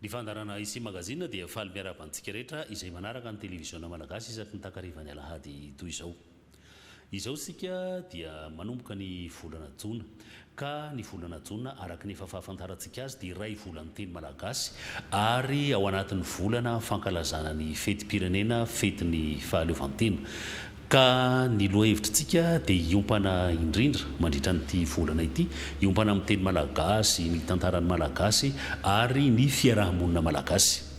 Ny fandarana ici magazine dia faly miarabantsika rehetra izay manaraka ny televisiona malagasy isaky ny takarivany alahady toy izao. Izao sika dia manomboka ny volana jona ka ny volana jona araka ny efa fahafantarantsika azy dia iray volany teny malagasy ary ao anatin'ny volana fankalazana ny fetim-pirenena fetin'ny fahaleovantena. Ka ny lohahevitrintsika dia iompana indrindra mandritra nyity volana ity, iompana amin'ny teny malagasy, ny tantaran'ny malagasy ary ny fiarahamonina malagasy.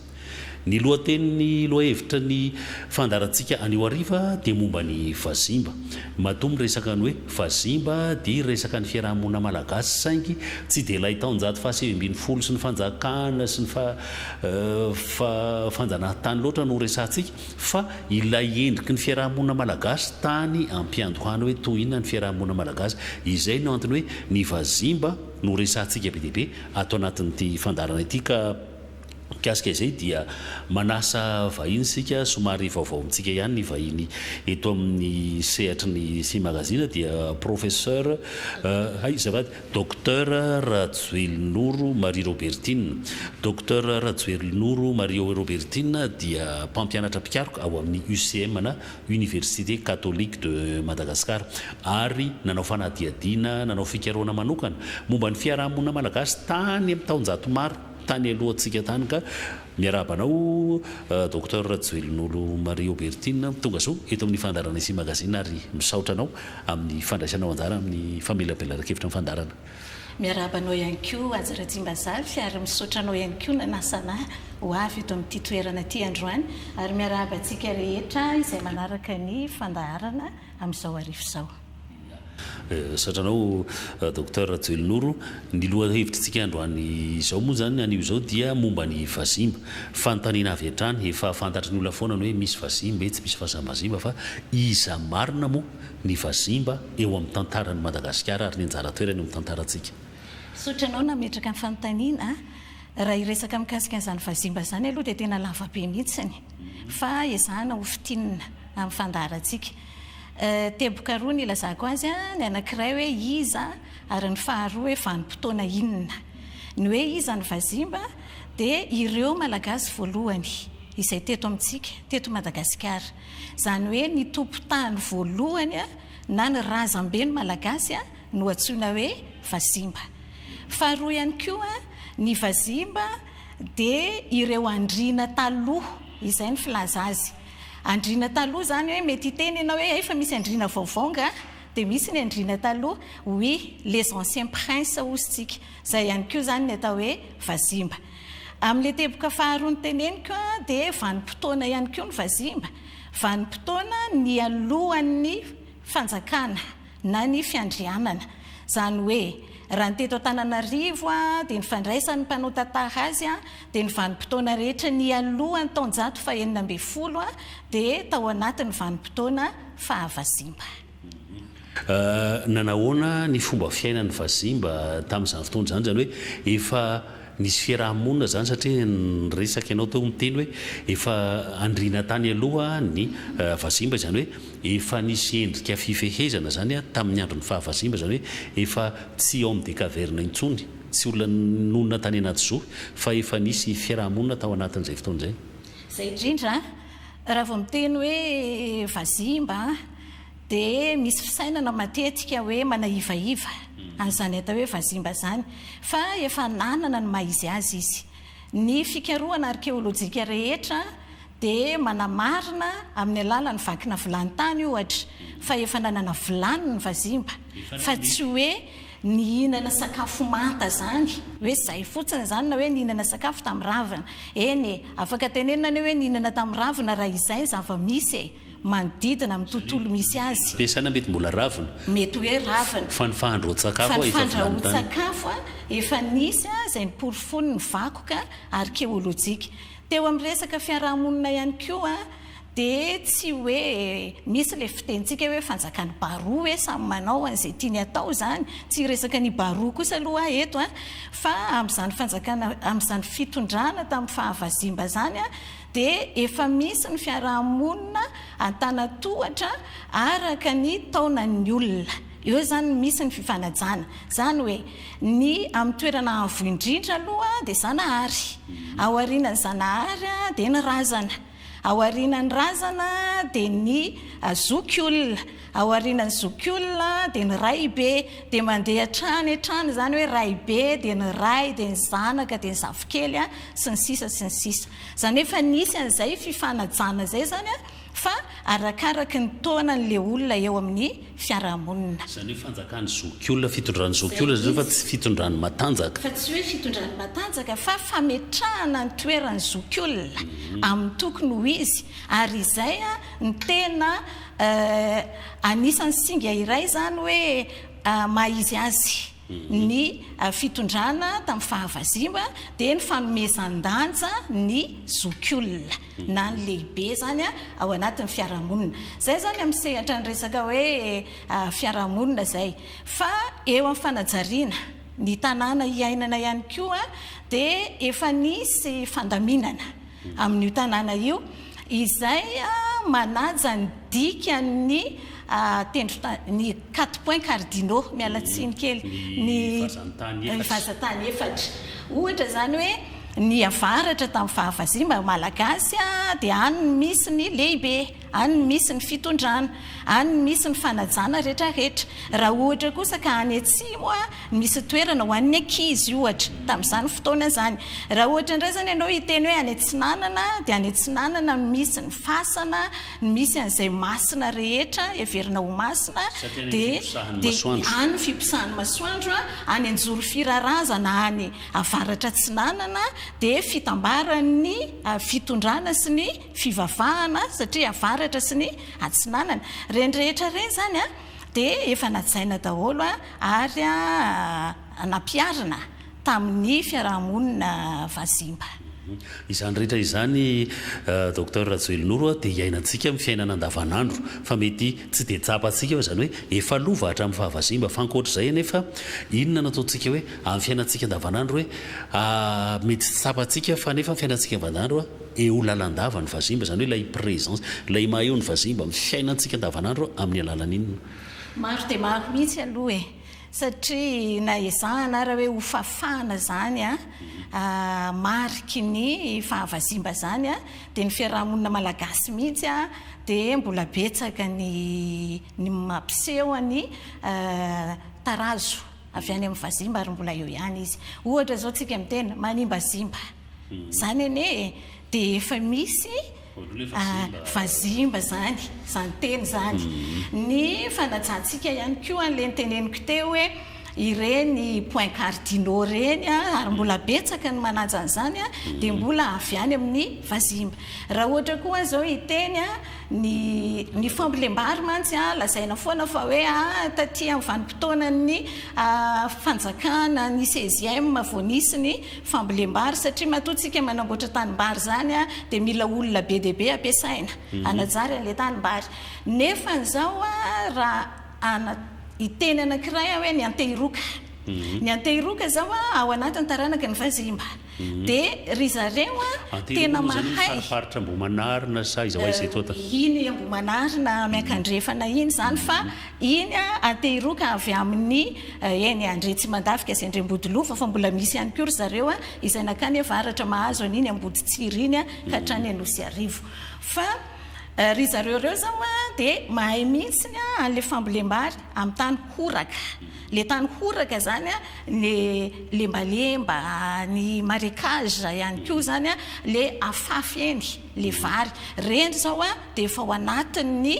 Ny lohateny lohahevitra ny fandarantsika anio ariva dia momba ny fazimba. Matoa miresaka ny hoe fazimba dia resaka ny fiarahamonina malagasy saingy tsy dia ilay taonjato faha-70 sy ny fanjakana sy ny fanjanahantany loatra no resantsika fa ilay endriky ny fiarahamonina malagasy tany ampiandohana hoe toy inona ny fiarahamonina malagasy. Izay no antony hoe ny fazimba no resantsika be dia be ato anatin'ity fandarana ity. Ka kasika izay dia manasa vahiny sika somary vaovaontsika ihany ny vahiny eto amin'ny sehatry ny si magazina dia professeur zavady docteur Rajoelynoro Marie Robertine. Docteur Rajoelynoro Marie Robertine dia mpampianatra mpikaroka ao amin'ny UCM na Université Catholique de Madagascar ary nanao fanadihadiana, nanao fikarohana manokana momba ny fiarahamonina malagasy tany amin'ny taonjato maro tany alohantsika tany. Ka miarabanao docteur Rajoelynoro Marie Robertine tonga zao eto amin'ny fandarana ici magazine ary misaotra anao amin'ny fandraisanao anjara amin'ny famelabelan-kevitra amin'ny fandarana. Miarabanao ihany koa azy Rajimbazafy ary misaotra anao ihany koa nanasana ho avy eto amin'ity toerana ity androany ary miarabantsika rehetra izay manaraka ny fandaharana amin'izao arivo izao. Satranao docteur Rajoelynoro, ny lohahevitrintsika androany izao moa zany anio izao dia momba ny fazimba. Fanontaniana avy hatrany efa fantatry ny olona foana ny hoe misy fazimba tsy misy fazambazimba fa iza marina moa ny fazimba eo amin'ny tantaran'ny Madagasikara ary ny anjara toerany eo amin'ny tantarantsika. Sotranao nametraka ny fanontaniana raha iresaka mikasika an'izany fazimba zany aloha dia tena lavabe mihitsiny fa ezahana ho fitinina amin'ny fandaharantsika. Teboka roa ny ilazako azy ny anankiray hoe iza ary ny faharoa hoe vanim-potoana inona. Ny hoe iza ny fazimba dia ireo malagasy voalohany izay teto amintsika teto Madagasikara, zany hoe ny tompo-tany voalohany na ny razambe ny malagasy no antsoina hoe fazimba. Faharoa ihany koa ny fazimba dia ireo andriana taloha, izay ny filaza azy. Andriana taloha zany hoe mety tenena hoe efa misy andriana vaovaonga dia misy ny andriana taloha, oui les anciens princes ozytsika, zay ihany koa zany ny atao hoe fazimba. Amin'ilay teboka faharoa ny teneniko dia vanim-potoana ihany koa ny fazimba. Vanim-potoana ny alohan'ny fanjakana na ny fiandrianana, zany hoe raha ny teto Antananarivo dia ny fandraisan'ny mpanao tantara azy dia ny vanim-potoana rehetra ny alohan'ny taonjato faha-19 dia tao anatin'ny vanim-potoana fahavazimba. Nanahoana ny fomba fiainan'ny fazimba tamin'izany fotoana zany, zany hoe efa nisy fiarahamonina zany satria nyresaka ianao teo miteny hoe efa andriana tany aloha ny fazimba, zany hoe efa nisy endrika fifehezana zany tamin'ny andron'ny fahavazimba, zany hoe efa tsy homme des cavernes intsony, tsy olona nonona tany anaty zo fa efa nisy fiarahamonina tao anatin'izay fotoana izay. Zay indrindra raha vao miteny hoe fazimba dia misy fisainana matetika hoe manahivaiva an'izany atao hoe fazimba zany, fa efa nanana ny maizy azy izy. Ny fikarohana arkeolojika rehetra dia manamarina amin'ny alalan'ny vakina vilany-tany ohatra fa efa nanana vilany ny fazimba, fa tsy hoe ny hinana sakafo manta zany hoe zay fotsiny zany na hoe ny hinana sakafo tamin'ny ravina. Eny afaka tenenina ny hoe ny hinana tamin'ny ravina raha izay zava-misy manodidina amin'ny tontolo misy azy. Pesana mety mbola ravina, mety hoe ravina fa ny fahandrahoan-tsakafo fahandrahoan-tsakafo efa nisy izay ny porofony ny vakoka arkeolojika. Teo amin'ny resaka fiarahamonina ihany koa dia tsy hoe misy ilay fitentsika hoe fanjakany baroa hoe samy manao an'izay tiany atao zany, tsy resaka ny baroa kosa aloha eto fa amin'izany fanjakana, amin'izany fitondrana tamin'ny fahavazimba zany dia efa misy ny fiarahamonina antanatohatra araka ny taonan'ny olona. eo zany misy ny fifanajana zany hoe ny amin'ny toerana avoindrindra aloha dia zanahary ao aorianany zanahary dia ny razana ao aorianany razana dia ny zokiolona ao aorianany zokiolona dia ny raibe dia mandeha trany trany zany hoe raibe dia ny ray dia ny zanaka dia ny zafikely sy ny sisa sy ny sisa zany efa nisy an'izay fifanajana zay zany fa arakaraky ny taonan'le olona eo amin'ny fiarahamonina zany hoe fanjakany zokiolona fitondrany zokiolona zany fa tsy fitondrany matanjaka fa tsy hoe fitondrany matanjaka fa fametrahana ny toerany zokiolona amin'ny tokony ho izy ary izay ny tena anisan'ny singa iray zany hoe mahizy azy ny fitondrana tamin'ny fahavazimba dia ny fanomezan-danja ny zokiolona na ny lehibe zany ao anatin'ny fiarahamonina zay zany amin'ny sehatra ny resaka hoe fiarahamonina zay fa eo amin'ny fanajariana ny tanàna hiainana ihany koa dia efa nisy fandaminana amin'io tanàna io izay manaja ny dika ny ny 4 points cardinaux mialatsiny kely ny fazantany efatra ohatra zany hoe ny avaratra tamin'ny fahavazimba malagasy dia any misy ny lehibe any misy ny fitondrana any misy ny fanajana rehetrarehetra raha ohatra kosa ka any atsimo misy toerana ho an'ny ankizy ohatra tamin'izany fotoana zany raha ohatra indray zany ianao hiteny hoe any atsinanana dia any atsinanana misy ny fasana misy an'izay masina rehetra everina ho masina dia any fipisahany masoandro any anjoro firarazana any avaratra atsinanana dia fitambarany fitondrana sy ny fivavahana satria avaratra sy ny atsinanana renrehetra reny zany dia efa najaina daholo ary nampiarina tamin'ny fiarahamonina vazimba izany rehetra izany docteur Rajoelonoro dia hiainantsika amin'ny fiainana andavanandro fa mety tsy dia tsapantsika fa zany hoe efa lova hatramin'ny fahavazimba fa ankoatr'izay anefa inona nataontsika hoe amin'ny fiainantsika andavanandro hoe mety tsy tsapantsika fa nefa amin'ny fiainantsika andavanandro eo lalandava ny vazimba zany hoe ilay présence ilay maheo ny vazimba amin'ny fiainantsika andavanandro amin'ny alalan'inona maro dia maro mihitsy aloha satria na ezahana raha hoe ho fafana zany mariky ny fahavazimba zany dia ny fiarahamonina malagasy mihitsy dia mbola betsaka ny mampiseho ny tarazo avy any amin'ny vazimba ary mbola eo ihany izy ohatra zao tsika mitena manimbazimba zany ane dia efa misy vazimba zany zany teny zany ny fanajantsika ihany koa an'le nyteneniko teo hoe ireny point cardinaux reny ary mbola betsaka ny manaja an'izany dia mbola avy any amin'ny vazimba raha ohatra koa zao hiteny ny fambolem-bary mantsy lazaina foana fa hoe taty amin'ny vanim-potoanany fanjakana ny 16e vao nisy ny fambolem-bary satria matoatsika manamboatra tanimbary zany dia mila olona be dia be ampiasaina anajary an'ilay tanimbary nefa n'izao raha iteny anankiray hoe ny antehiroka ny antehiroka zao ao anatin'ny taranaka ny vazimba dia ry zareo tena mahay faritra Ambohimanarina sa izaho izay tota iny Ambohimanarina miakandrefana iny zany fa iny antehiroka avy amin'ny eny André Tsimandafika sy André Mbodilova fa mbola misy ihany koa ry zareo izay nakany avaratra mahazo an'iny Amboditsiry iny ka hatrany Anosy Arivo fa ry zareo reo zao dia mahay mihitsiny an'le fambolem-bary amin'ny tany horaka le tany horaka zany le lembalemba ny marécage ihany koa zany le afafy eny le vary reny zao dia efa ao anatin'ny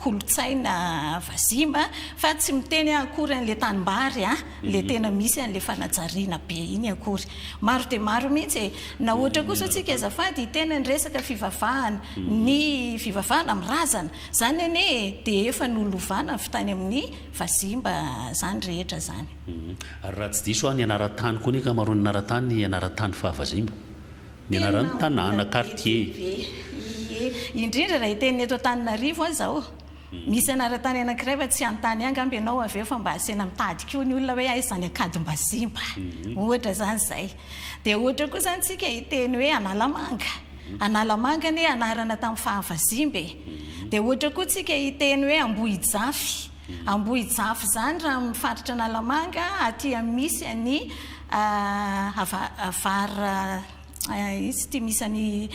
kolotsaina vazimba fa tsy miteny akory an'le tanimbary le tena misy an'le fanajariana be iny akory maro dia maro mihitsy na ohatra kosa tsika azafady tena ny resaka fivavahana ny fivavahana amin'ny razana zany ane dia efa nolovana fitany amin'ny vazimba zany rehetra zany ary raha tsy diso ny anaran-tany koa ny kamaroany anaran-tany ny anaran-tany fahavazimba ny anaran'ny tanàna quartier indrindra raha hiteny eto Antananarivo zao misy anaran-tany anankiray fa tsy anontany angamby ianao avy eo fa mba asena mitady koa ny olona hoe zany Akadimbazimba ohatra zany zay dia ohatra koa zany tsika hiteny hoe Analamanga ny anarana tamin'ny fahavazimba dia ohatra koa tsika hiteny hoe Ambohijafy Ambohijafo zany raha mifaritra Analamanga aty misy any avara izy ty misy any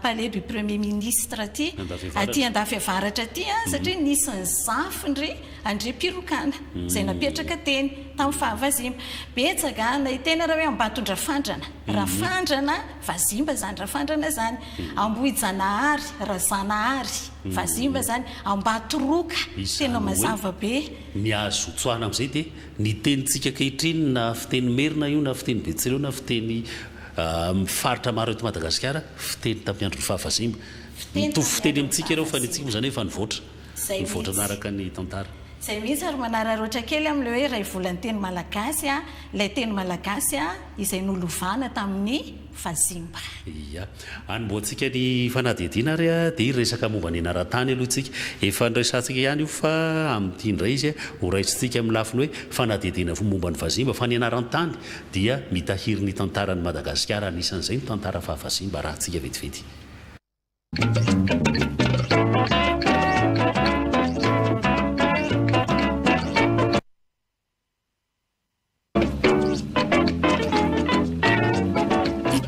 palais du premier ministre aty aty Andafy Avaratra aty satria nisy ny zafindry André Pirokana zay napetraka teny tamin'ny fahavazimba betsaka nahitena raha hoe Ambatondrafandrana raha fandrana vazimba zany raha fandrana zany Ambohijanahary raha zanahary vazimba zany Ambatoroka tena mazava be ny azo tsoana amin'izay dia ny tenintsika kehitriny na fiteny Merina io na fiteny Betsileo na fiteny mifaritra maro eto Madagasikara fiteny tamin'ny andron'ny fahavazimba mitovy fiteny amintsika ireo fa ny antsika moa zany efa nivoatra naraka ny tantara zay mihitsy ary manararoatra kely amin'le hoe ray volan'ny teny malagasy ilay teny malagasy izay nolovana tamin'ny fazimba. Ia, anomboantsika ny fanadihadiana ary dia resaka momba ny anarantany aloha isika efa nresantsika ihany io fa amin'ity indray izy ho raisitsika amin'ny lafiny hoe fanadihadiana momba ny fazimba fa ny anarantany dia mitahiry ny tantaran'ny Madagasikara anisan'izay ny tantara fahavazimba raha antsika vetivety.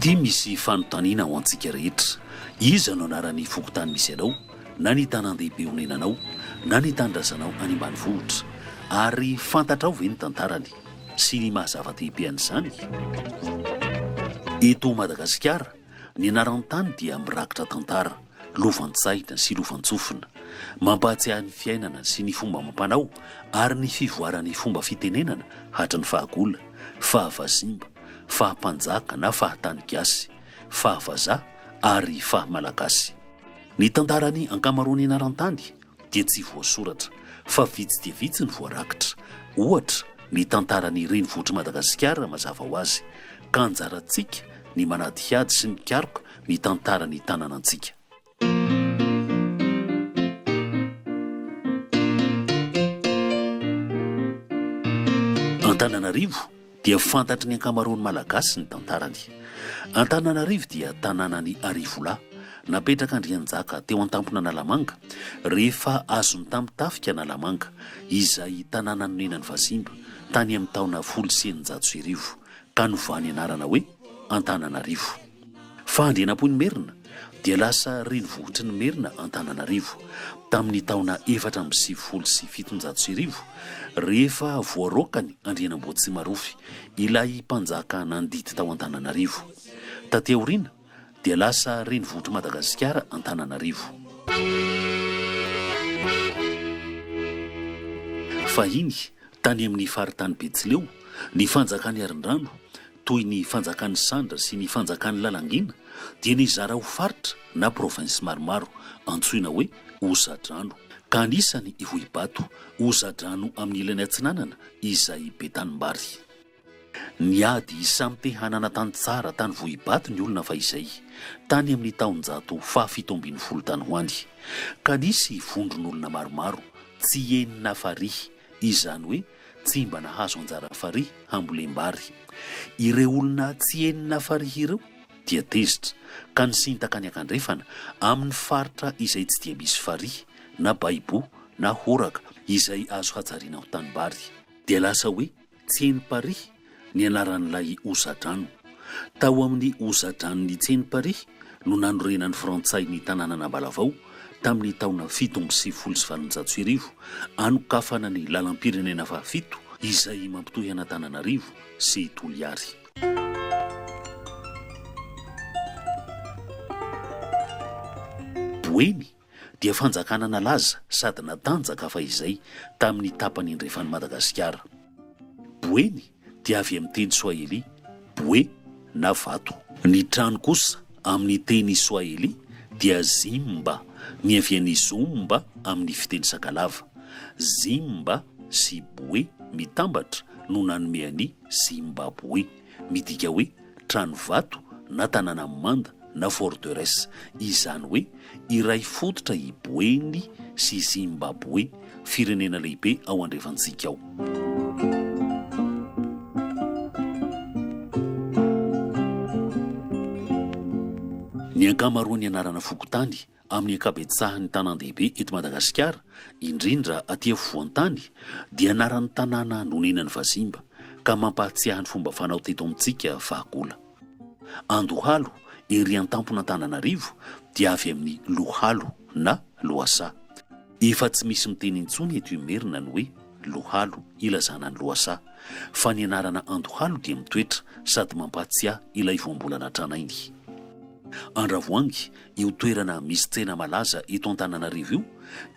Ity misy fanontaniana ho antsika rehetra. Iza no anaran'ny fokotany misy anao, na ny tanan-dehibe honenanao, na ny tandrazanao any ambanivohitra, ary fantatra ao ve ny tantarany sy ny mahazava-dehibe an'izany? Eto Madagasikara, ny anaran-tany dia mirakitra tantara, lovantsahina sy lovantsofina, mampahatsiahy ny fiainana sy ny fomba amam-panao ary ny fivoarany fomba fitenenana hatry ny fahagola, fahavazimba, fahampanjaka na fahatany gasy, fahavaza ary fahamalagasy. Ny tantarany ankamaroany anaran-tany dia tsy voasoratra fa vitsy dia vitsy ny voarakitra. Ohatra, ny tantarany renivohitry Madagasikara mazava ho azy, ka anjarantsika ny manady ady sy ny karoka ny tantarany tanànantsika. Antananarivo dia fantatry ny ankamaroany malagasy ny tantarany. Antananarivo dia tanànany Arivola, napetraka Andrianjaka teo an-tampona Analamanga rehefa azony tamitafika Analamanga, izay tanànany nenany Fazimba tany amin'ny taona 1990 ka novany anarana hoe Antananarivo. Fa andrianam-pony Merina dia lasa renivohitry ny Merina Antananarivo tamin'ny taona 1997 rehefa voarokany Andrianamboatsimarofy ilay mpanjaka nandidy tao Antananarivo. Taty aoriana dia lasa renivohitry Madagasikara Antananarivo. Fahiny tany amin'ny faritany Betsileo, ny fanjakany Arindrano toy ny fanjakany Sandra sy ny fanjakany Lalangina dia nizara ho faritra na provinsy maromaro antsoina hoe Osadrano, ka anisany Ivohibato, Osadrano amin'ny ilany atsinanana izay Betanimbary. Ny ady samy te hanana tany tsara tany Vohibato ny olona fa izay tany amin'ny taonjato 17 tany ho any, ka nisy vondron'olona maromaro tsy enina farihy, izany hoe tsy mba nahazo anjara farihy hambolem-bary. Ireo olona tsy enina farihy ireo dia tezitra ka nisintaka ny akandrefana amin'ny faritra izay tsy dia misy farihy na baibo na horaka izay azo hajariana ho tanimbary. Dia lasa hoe tseniparihy ny anaran'ilay Osadrano. Tao amin'ny Osadrano ny tseniparihy no nanorenan'ny Frantsay ny tanàna Nambalavao tamin'ny taona 1797 anokafana ny lalam-pirenena fahafito izay mampitohy Antananarivo sy Toliary. Boeny dia fanjakana nalaza sady natanjaka fa izay tamin'ny tapany indrefan'ny Madagasikara. Boeny dia avy amin'ny teny Swahili boe na vato. Ny trano kosa amin'ny teny Swahili dia zimba, ny avian'ny zomba amin'ny fiteny sakalava. Zimba sy boe mitambatra no nanomeany Zimbabwe, midika hoe trano vato na tanàna manda na forteresse, izany hoe iray fototra i Boeny sy Zimbabwe, firenena lehibe ao andrefantsika ao. Ny ankamaroany anarana fokotany amin'ny ankabetsahan'ny tanan-dehibe eto Madagasikara, indrindra aty afovoan-tany, dia anaran'ny tanàna nonenan'ny Vazimba ka mampahatsiahy ny fomba fanao teto amintsika Vahagola. Andohalo ery an-tampon-Antananarivo dia avy amin'ny Lohalo na Loasa. Efa tsy misy miteny intsony eto Imerina ny hoe Lohalo ilazana ny Loasa, fa ny anarana Andohalo dia mitoetra sady mampahatsiahy ilay voambolana tranainy. Andravoangy, io toerana misy tsena malaza eto Antananarivo io,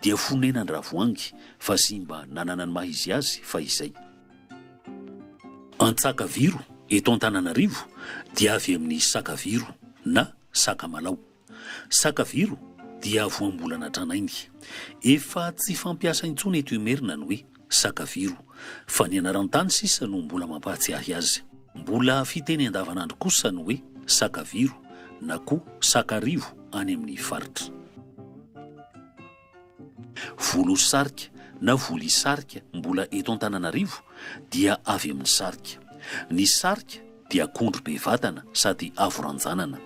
dia fonenan'ny Ravoangy Vazimba nanana ny maha izy azy fa izay. Antsakaviro eto Antananarivo dia avy amin'ny sakaviro na sakamalao. Sakaviro dia voambolana tranainy. Efa tsy fampiasa intsony eto Imerina ny hoe sakaviro, fa ny anaran'ny tany sisa no mbola mampahatsiahy azy. Mbola fiteny andavanandro kosa ny hoe sakaviro na koa sakarivo any amin'ny faritra. Volosarika na volisarika mbola eto Antananarivo dia avy amin'ny sarika. Ny sarika dia akondro be vatana sady avo ranjanana.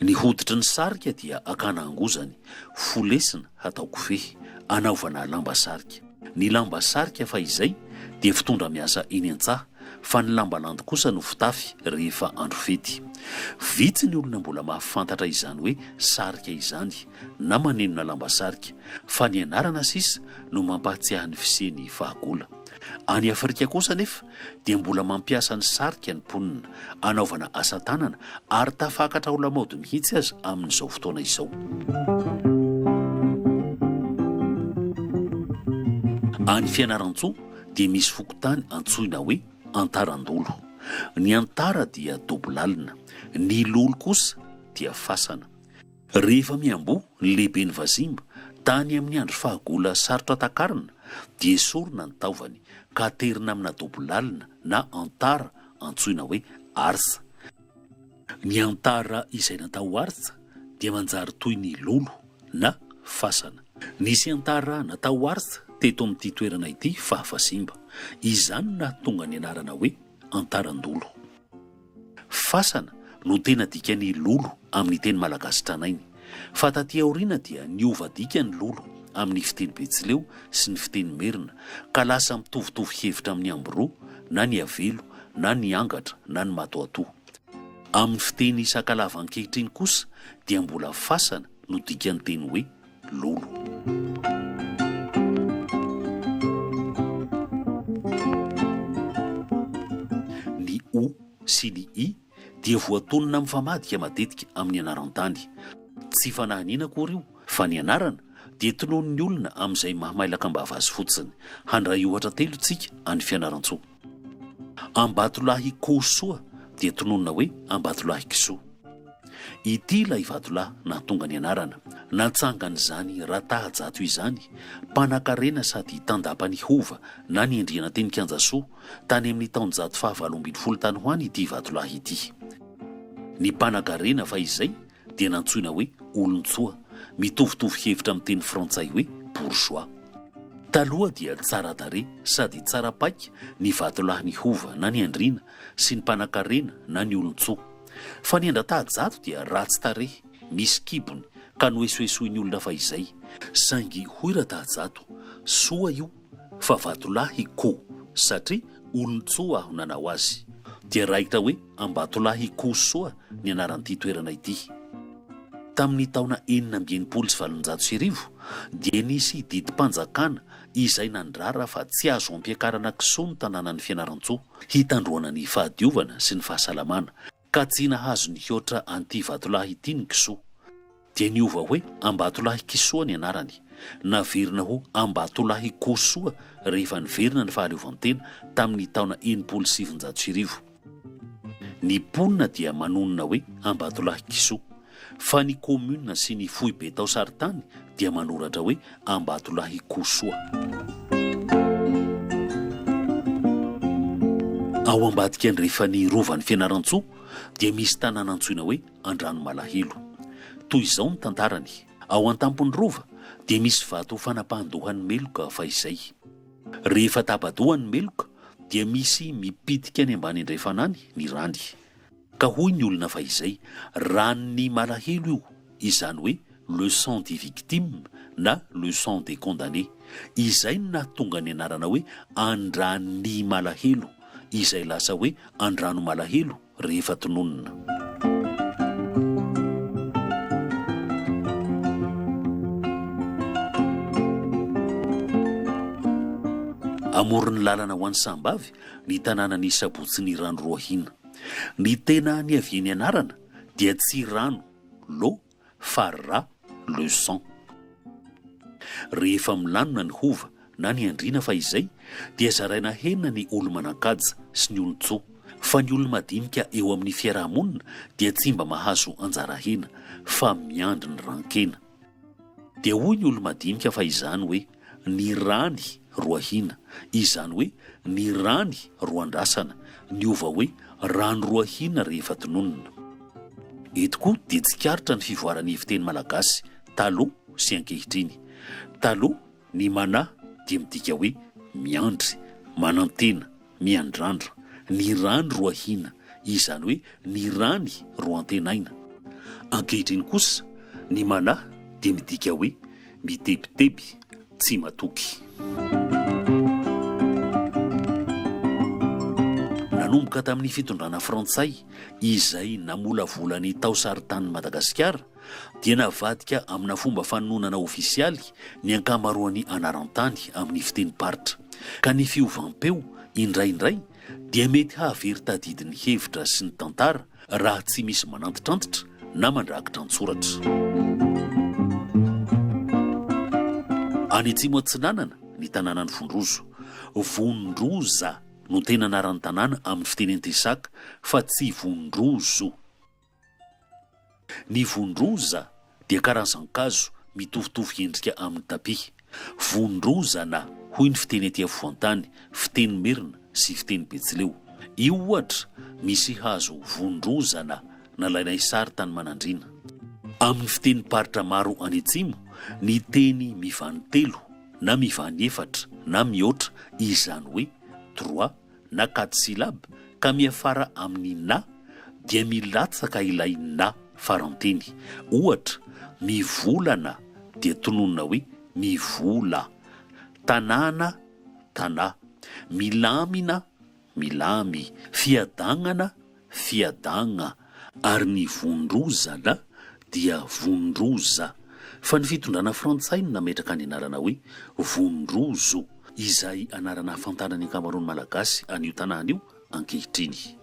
Ny hoditry ny sarika dia akana angozany, folesina atao kofehy, anaovana lamba sarika. Ny lamba sarika fa izay dia fitondra miasa eny an-tsaha, fa ny lamba landy kosa no fitafy rehefa andro fety. Vitsy ny olona mbola mahafantatra izany hoe sarika izany na manenona lamba sarika, fa ny anarana sisa no mampahatsiahy ny fisiany Vahagola. Any Afrika kosa nefa dia mbola mampiasa ny sarika ny mponina, anaovana asa tanana ary tafakatra ho lamaody mihitsy azy amin'izao fotoana izao. Any Fianaran-tsoa dia misy fokontany antsoina hoe antarandolo. Ny antara dia dobolalina, ny lolo kosa dia fasana. Rehefa miambo ny lehiben'ny Vazimba tany amin'ny andro Fahagola sarotra takarina dia esorina ny taovany ka aterina amina dobolalina na antara antsoina hoe arsa. Ny antara izay natao arsa dia manjary toy ny lolo na fasana. Nisy antara natao arsa teto amin'ity toerana ity fa Vazimba, izany na tonga ny anarana hoe antarandolo. Fasana no tena dikany lolo amin'ny teny malagasy tranainy, fa taty aoriana dia niova dikany lolo amin'ny fiteny Betsileo sy ny fiteny Merina ka lasa mitovitovy hevitra amin'ny amboroa na ny avelo na ny angatra na ny matoato. Amin'ny fiteny Sakalava ankehitriny kosa dia mbola fasana no dikany teny hoe lolo. Ny o sy ny i dia voatonona mifamadika matetika amin'ny anaran-tany. Tsy fanahiniana akory io, fa ny anarana dia tonon'ny olona amin'izay mahamailaka ambava azy fotsiny. Handray ohatra telo tsika any Fianaran-tsoa. Ambatolahy Kosoa dia tononina hoe Ambatolahy Kisoa. Ity ilay vatolahy nahatonga ny anarana, natsangan'izany ratahajato izany, mpanan-karena sady tandapany hova na ny endriana teny Kianjasoa tany amin'ny taonjato faha-7 tany ho any ity vatolahy ity. Ny mpanan-karena fa izay dia nantsoina hoe olon-tsoa, mitovitovy hevitra amin'ny teny frantsay hoe bourgeois. Taloha dia tsara tarehy sady tsara paika ny vatolahy ny hova na ny andriana sy ny mpanan-karena na ny olon-tsoa. Fa ny andratahajato dia ratsy tarehy, misy kibony ka noesoesoiny olona fa izay. Saingy hoy ratahajato, soa io fa vatolahy ko, satria olon-tsoa aho nanao azy. Dia raikitra hoe Ambatolahy Kosoa ny anaran'ity toerana ity. Tamin'ny taona 1990 dia nisy didim-panjakana izay nandrara fa tsy azo ampiakarana Kisoa ny tanànan'ny Fianaran-tsoa hitandroana ny fahadiovana sy ny fahasalamana, ka tsy nahazo ny hoatra an'ity vatolahy ity ny Kisoa. Dia niova hoe Ambatolahy Kisoa ny anarany, naverina ho Ambatolahy Kosoa rehefa niverina ny fahaleovantena tamin'ny taona 1970. Ny mponina dia manonona hoe Ambatolahy Kisoa, fa ny komuna sy ny foibe tao saritany dia manoratra hoe Ambatolahy Kosoa. Ao ambadika rehefa ny rovan'ny Fianaran-tsoa dia misy tanàna antsoina hoe Andranomalahelo. Toy izao ny tantarany. Ao an-tampon'ny rova dia misy vato fanapahandohan'ny meloka fa izay. Rehefa tapadohan'ny meloka dia misy mipitika any ambany andrefanany ny rany. Ka hoy ny olona fa izay ran'ny malahelo io, izany hoe le sang des victimes na le sang des condamnés. Izay no nahatonga ny anarana hoe andrany malahelo, izay lasa hoe andrano malahelo rehefa tononona. Amoron'ny lalana ho an'ny sambavy ny tanàna ny Sabotsy ny rano Roahina. Ny tena ny aviany anarana dia tsy rano lo fa ra le sang. Rehefa milanona ny hova na ny andrina fa izay dia zaraina henina ny olo-manan-kaja sy ny olon-tsoa, fa ny olo-madinika eo amin'ny fiarahamonina dia tsy mba mahazo anjara hena fa miandry ny rankena. Dia hoy ny olo-madinika fa izany hoe ny rany Roahina, izany hoe ny rany Roandrasana, ny ova hoe rano Roahina rehefa tononona. Eto koa dia tsikaritra ny fivoaran'ny fiteny malagasy taloha sy ankehitriny. Taloha ny manahy dia midika hoe miandry, manantena, miandrandra. Ny rany Roahina, izany hoe ny rany roantenaina. Ankehitriny kosa ny manahy dia midika hoe mitebiteby, tsy matoky. Nanomboka tamin'ny fitondrana Frantsay izay namolavola ny taosarin-tanin'i Madagasikara dia navadika amina fomba fanonana ofisialy ny ankamaroan'ny anaran-tany amin'ny fitenim-paritra, ka ny fiovam-peo indraindray dia mety hahavery tadidin'ny hevitra sy ny tantara raha tsy misy manantitrantitra na mandrakitra an-tsoratra. Any Atsimo Atsinanana ny tanànan'ny Vondrozo. Vondroza no tena anaran'ny tanàna amin'ny fiteny antesaka fa tsy Vondrozo. Ny Vondroza dia karazan-kazo mitovitovy endrika amin'ny tapi. Vondrozana hoy ny fiteny aty afovoan-tany, fiteny Merina sy fiteny Betsileo. Io ohatra misy hazo vondrozana nalaina isary tany Manandrina. Amin'ny fiteny paritra maro any Atsimo, ny teny mivany-telo na mivany-efatra na mihoatra izany hoe 3 na 4 syllabe ka miafara amin'ny na dia milatsaka ilay na faranteny. Ohatra, mivolana dia tononona hoe mivola, tanàna tanà, milamina milamy, fiadagnana fiadagna, ary ny vondrozana dia vondroza. Fa ny fitondrana Frantsay no nametraka ny anarana hoe Vondrozo, izay anarana hafantarany ankamaroan'ny malagasy an'io tanàna io ankehitriny.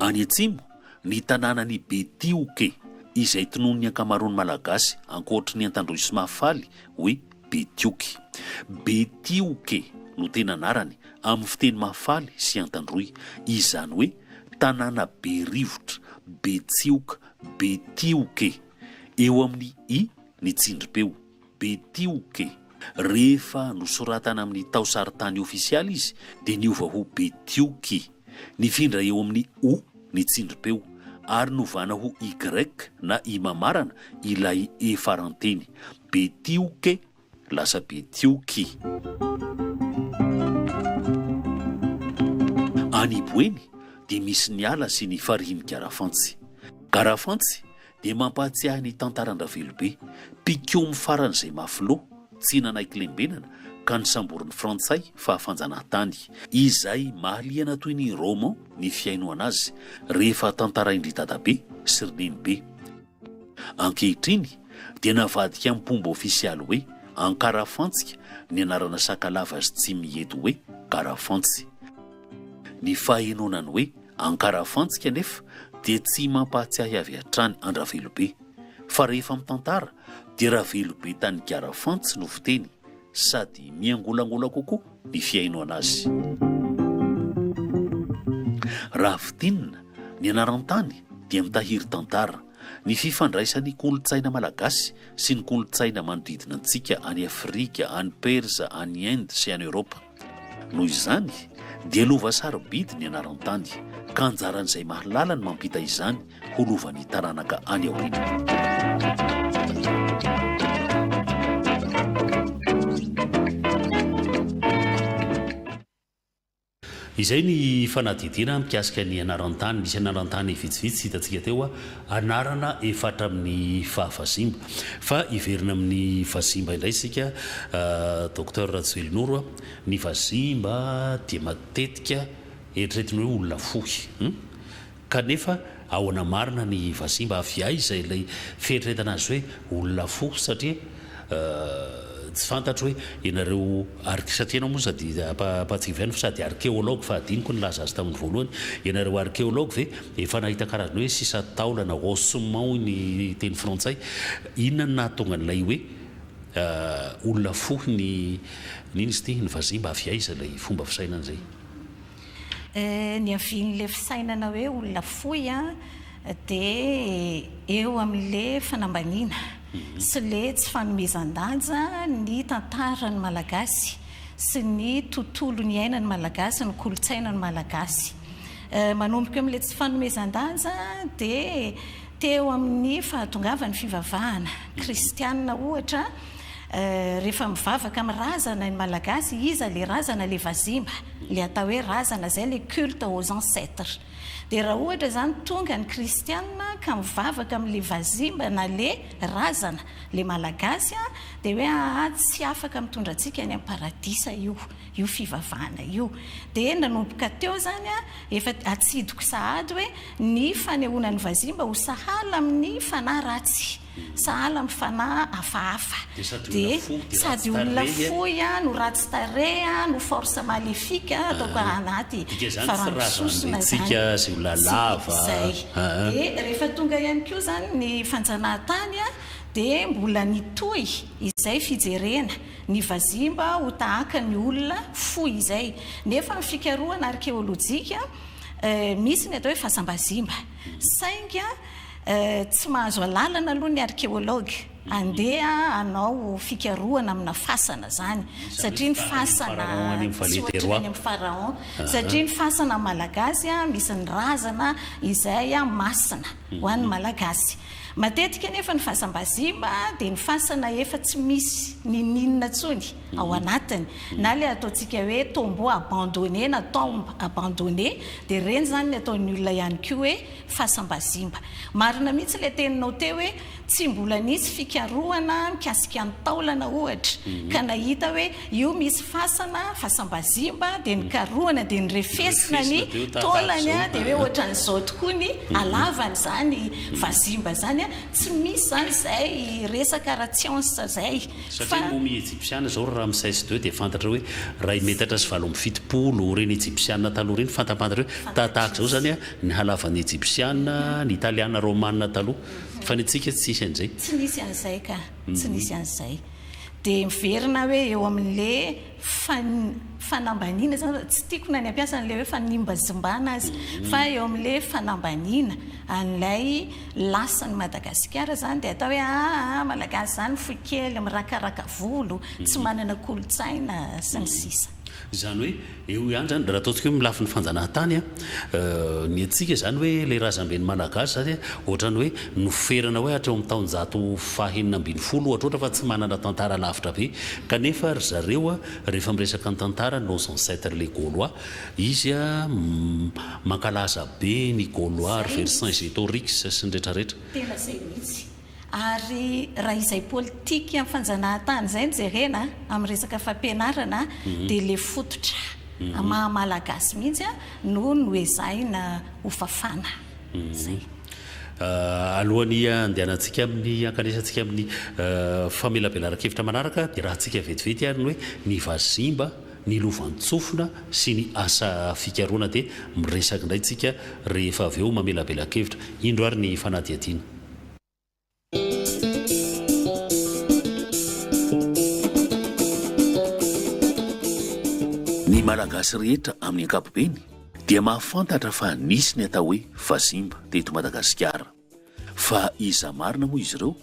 Any Atsimo, ny tanànany Betioke izay tonon'ny ankamaroan'ny malagasy ankoatry ny Antandroy sy Mahafaly hoe Betioky. Betioke no tena anarany amin'ny fiteny Mahafaly sy Antandroy, izany hoe tanàna be rivotra, Betsioka, Betioke. Eo amin'ny i ny tsindrim-peo, Betioke. Rehefa nosoratana amin'ny taosarin-tany ofisialy izy dia niova ho Betioky. Nifindra eo amin'ny o ny tsindrim-peo ary novana ho y na i mamarana ilay e faranteny, Betioke lasa Betioky. Any Boeny dia misy ny ala sy ny farihiny Garafantsy. Garafantsy dia mampahatsiahy ny tantaran-dravelobe, pikioma faran'izay mafilo tsy nanaiky lembenana ka nisamborin'ny Frantsay fahafanjanahantany, izay mahaliana toy ny roman ny fiaino anazy rehefa tantaraindry dadabe sy renenibe. Ankehitriny dia navadika amin'ny pomba ofisialy hoe Ankarafantsika ny anarana sakalava azy tsy mieto hoe Garafantsy. Ny fahenonany hoe Ankarafantsika nefa dia tsy mampahatsiahy avy hatrany an-dravelobe, fa rehefa mitantara dia Ravelobe tany Garafantsy no fiteny sady miangolangola kokoa ny fiaino anazy. Ravitinina ny anaran-tany dia mitahiry tantara, ny fifandraisan'ny kolotsaina malagasy sy ny kolotsaina manodidina antsika any Afrika, any Persa, any Inde sy any Europa. Noho izany dia lova sarobidy ny anaran-tany, ka anjaran'izay mahalala ny mampita izany ho lovan'ny taranaka any aoriana. izay ny fanadidina mikasika ny anarantany misy anarantany vitsivitsy hitantsika teo anarana efatra amin'ny fahafazimba fa iverina amin'ny fazimba indray sika docteur Ratsoelinoro ny fazimba dia matetika eritreretiny hoe olona fohy kanefa ao anamarina ny fazimba afiay izay ilay fieritretana azy hoe olona fohy satria tsy fantatra hoe ianareo satria anao moa sady apatsiviana fa sady archéologue fa adiniko ny laza azy tamin'ny voalohany ianareo archéologue ve efa nahita karazany hoe sisa taolana osement ny teny frantsay inona ny nahatonga an'ilay hoe olona fohy nino izy ty ny fazimba afiay izy ilay fomba fisainana zay ny avian'le fisainana hoe olona fohy dia eo amin'le fanambaniana sy le tsy fanomezan-danja ny tantarany malagasy sy ny tontolo ny ainany malagasy ny kolotsainany malagasy manomboka amin'le tsy fanomezan-danja dia teo amin'ny fahatongavany fivavahana kristianina ohatra rehefa mivavaka amin'ny razana ny malagasy iza le razana le vazimba le atao hoe razana zay le culte aux ancêtres dia raha ohatra zany tonga ny kristianina ka mivavaka amin'le vazimba na le razana le malagasy dia hoe tsy afaka mitondra antsika any amin'ny paradisa io fivavahana io dia nanomboka teo zany efa atsidiko sahady hoe ny fanehoana ny vazimba ho sahala amin'ny fanahy ratsy sahala amin'ny fanahy hafahafa dia sady olona fohy no ratsy tare no force maléfique ataoko anaty farangisosona zany zay dia rehefa tonga ihany koa zany ny fanjanahantany dia mbola nitohy izay fijerena ny vazimba ho tahaka ny olona fohy izay nefa ny fikarohana arkéolojika misy ny atao hoe fasambazimba sainga tsy mahazo alalana aloha ny archéologue andeha anao fikarohana amina fasana zany satria ny fasana tsy ohatrany amin'ny pharaon satria ny fasana malagasy misy ny razana izay masina ho an'ny malagasy matetika nefa ny fasambazimba dia ny fasana efa tsy misy ninina tsony ao anatiny na le ataontsika hoe tombeau abandonné na tombe abandonné dia reny zany ny ataon'ny olona ihany koa hoe fasambazimba marina mihitsy le teninao teo hoe tsy mbola nisy fikarohana mikasika ny taolana ohatra ka nahita hoe io misy fasana fasambazimba dia ny karohana dia ny refesina ny taolany dia hoe ohatran'izao tokoa ny alavany zany vazimba zany tsy misy zany zay resaka ara-tsiansa zay satria momi egyptiana zao raha misaisy deo dia fantatra hoe ray metatra sy valo amin'ny fitopolo reny egyptiana taloha reny fantapantatra hoe tahaka zao zany ny halavan'ny egyptiana ny italiana romanina taloha fa ny atsika tsy isy an'izay tsy nisy an'izay ka tsy nisy an'izay dia miverina hoe eo amin'le fanambaniana zany tsy tiako na ny ampiasa n'le hoe fanimbazimbana azy fa eo amin'le fanambaniana an'ilay lasany Madagasikara zany dia atao hoe malagasy zany fohy kely mirakaraka volo tsy manana kolotsaina sy ny sisa zany hoe eo ihany zany raha ataontsika hoe milafy ny fanjanahantany ny atsika zany hoe le razambe ny malagasy zany ohatrany hoe noferana hoe hatreo amin'ny taonjato fahaenina ambin'ny folo ohatra fa tsy manana tantara lavitra be kanefa ry zareo rehefa miresaka ny tantara nos ancêtres les gaulois izy mankalaza be ny gaulois Vercingetorix sy ny rehetrarehetra tena zay mihitsy ary raha izay politika amin'ny fanjanahantany zay nijerena amin'ny resaka fampianarana dia le fototra mahamalagasy mihitsy no noezaina ho fafana zay alohan'ny andehanantsika amin'ny ankanesantsika amin'ny famelabelara-kevitra manaraka dia raha antsika vetivety ary ny hoe ny vazimba ny lovantsofina sy ny asa fikaroana dia miresaka indray tsika rehefa avy eo mamelabela-kevitra indro ary ny fanadiadiana ny malagasy rehetra amin'ny ankapobeny dia mahafantatra fa nisy ny atao hoe vazimba teto Madagasikara fa iza marina moa izy ireo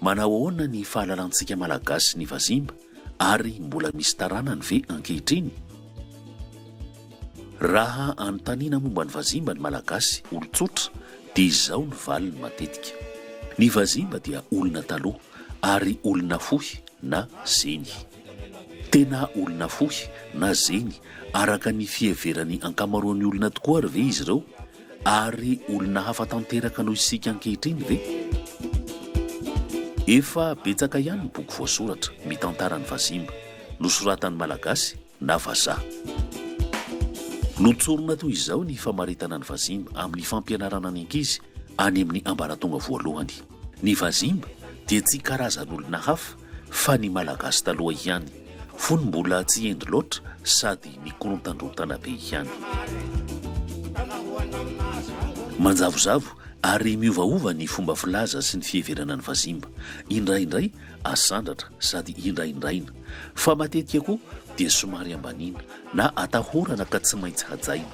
manao ahoana ny fahalalantsika malagasy ny vazimba ary mbola misy taranany ve ankehitriny raha anontaniana momba ny vazimba ny malagasy olon-tsotra dia izao ny valiny matetika ny vazimba dia olona taloha ary olona fohy na zeny tena olona fohy na zeny araka ny fieverany ankamaroan'ny olona tokoa ary ve izy ireo ary olona hafa tanteraka noho isika ankehitriny ve efa betsaka ihany ny boky voasoratra mitantara ny vazimba nosoratan'ny malagasy na vazaha notsorona toy izao ny famaritana ny vazimba amin'ny fampianarana ny ankizy any amin'ny ambaratonga voalohany. Ny vazimba dia tsy karazan'olona hafa fa ny malagasy taloha ihany fony mbola tsy endry loatra sady mikorontandrotana be ihany manjavozavo ary miovaova ny fomba filaza sy ny fieverana ny vazimba indraindray asandratra sady indraindraina fa matetika koa dia somary ambaniana na atahorana ka tsy maintsy hajaina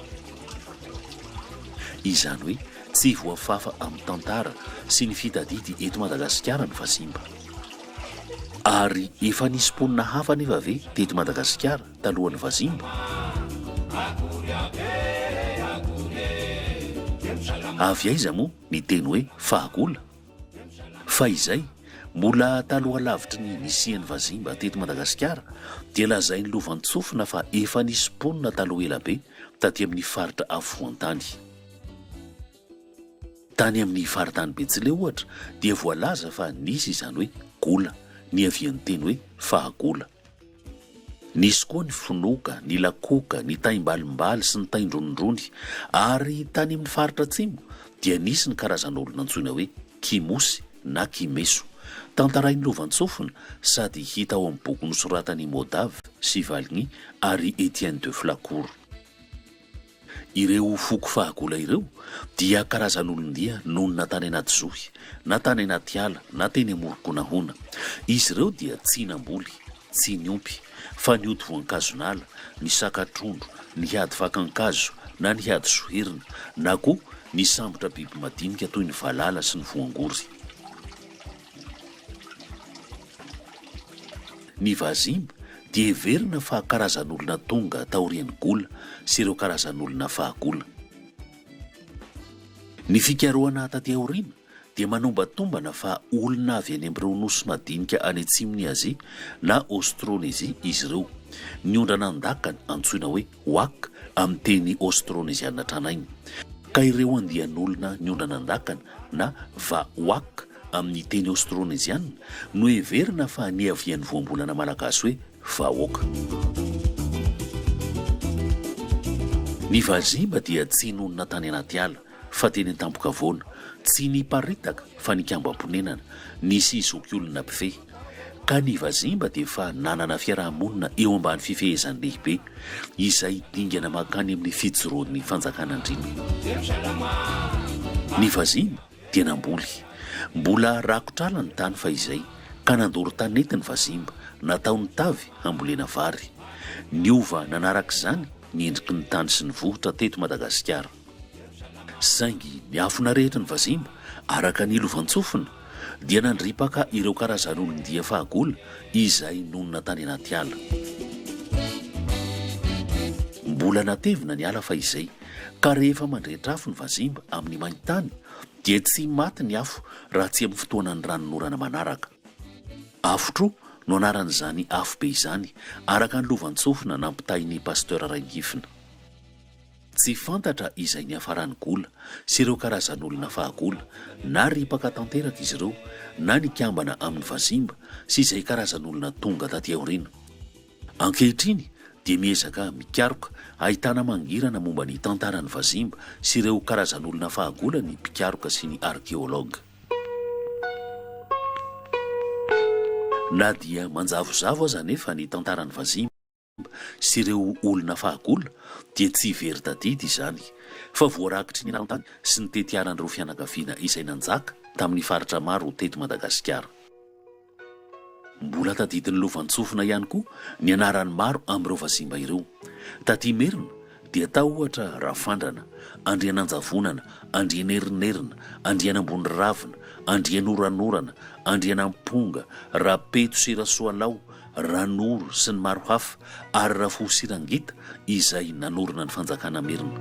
izany hoe tsy voafafa amin'ny tantara sy ny fitadidy eto Madagasikara ny vazimba ary efa nisy mponina hafa nefa ve teto Madagasikara talohan'ny vazimba avy aiza moa ny teny hoe fahagola fa izay mbola taloha lavitry ny nisian'ny vazimba teto Madagasikara dia lazain'ny lovantsofina fa efa nisy mponina taloha elabe taty amin'ny faritra afovoan-tany tany amin'ny faritany Betsileo ohatra dia voalaza fa nisy izany hoe gola ny avian'ny teny hoe fahagola nisy koa ny finoka, ny lakoka, ny taimbalimbaly sy ny taindronindrony ary tany amin'ny faritra atsimo dia nisy ny karazan'olona antsoina hoe kimosy na kimeso tantarain'ny lovantsofina sady hita ao amin'ny boky nosoratany Modave sy Valigny ary Etienne de Flacourt. Ireo foko fahagola ireo dia karazan'olondia nonona tany anaty zohy na tany anaty ala na teny amorokonahona. Izy ireo dia tsy namboly, tsy niompy fa ny ody voankazonala, ny sakatrondro, ny hiady vakankazo na ny hiady soherina na koa ny sambotra biby madinika toy ny valala sy ny voangory. Ny vazimba dia heverina fa karazan'olona tonga taorian'ny gola sy ireo karazan'olona fahagola. Ny fikarohana taty aoriana dia manomba-tombana fa olona avy any amin'ireo nosy madinika any atsimon'ny Azia na Austronésie izy ireo. Ny ondrana andakany antsoina hoe wak amin'ny teny austronésiana tranainy. Ka ireo andian'olona ny ondrana andakany na wak amin'ny teny austronésiana no heverina fa ny avian'ny voambolana malagasy hoe vahoaka. Ny vazimba dia tsy nonona tany anaty ala fa teny an-tampoka-voana, tsy ny paritaka fa ny kambam-ponenana, nisy zokiolona mpife. Ka ny vazimba dia fa nanana fiarahamonina eo ambany fifehezany lehibe izay dingana makany amin'ny fijoroan'ny fanjakan'Andriana. Ny vazimba dia namboly, mbola rakotrala ny tany fa izay ka nandoro tanety ny vazimba nataony tavy hambolena vary. Niova nanarak'izany ny endriky ny tany sy ny vohitra teto Madagasikara. Saingy ny afona rehetra ny vazimba araka ny lovantsofina dia nandripaka ireo karazan'olondia fahagola izay nonona tany anaty ala. Mbola natevina ny ala fa izay ka rehefa mandrehitra afo ny vazimba amin'ny maintany dia tsy maty ny afo raha tsy amin'ny fotoanany ranonorana manaraka. Afotro no anaran'izany afo be izany araka ny lovantsofina nampitahin'ny pasteur Raingifina. Tsy fantatra izay ny afaran'ny gola sy ireo karazan'olona fahagola na ripaka tanteraka izy ireo na ny kambana amin'ny vazimba sy izay karazan'olona tonga taty aoriana. Ankehitriny dia miezaka mikaroka ahitana mangirana momba ny tantaran'ny vazimba sy ireo karazan'olona fahagola ny mpikaroka sy ny arkéologue. Na dia manjavozavo aza nefa ny tantaran'ny vazimba sy ireo olona fahagola dia tsy very tadidy izany fa voarakitry ny lantany sy ny tetiaran'ireo fianakaviana izay nanjaka tamin'ny faritra maro teto Madagasikara. Mbola tadidin'ny lovantsofina ihany koa ny anaran'ny maro amin'ireo vazimba ireo. Taty Merina dia tao ohatra Rafandrana, Andriananjavonana, Andrianerinерina, Andrianambony ravina, Andrianoranorana, Andrianamponga, Rapeto sy Rasoalao, Ranoro sy ny maro hafa ary Rafo Sirangita izay nanorina ny fanjakana Merina.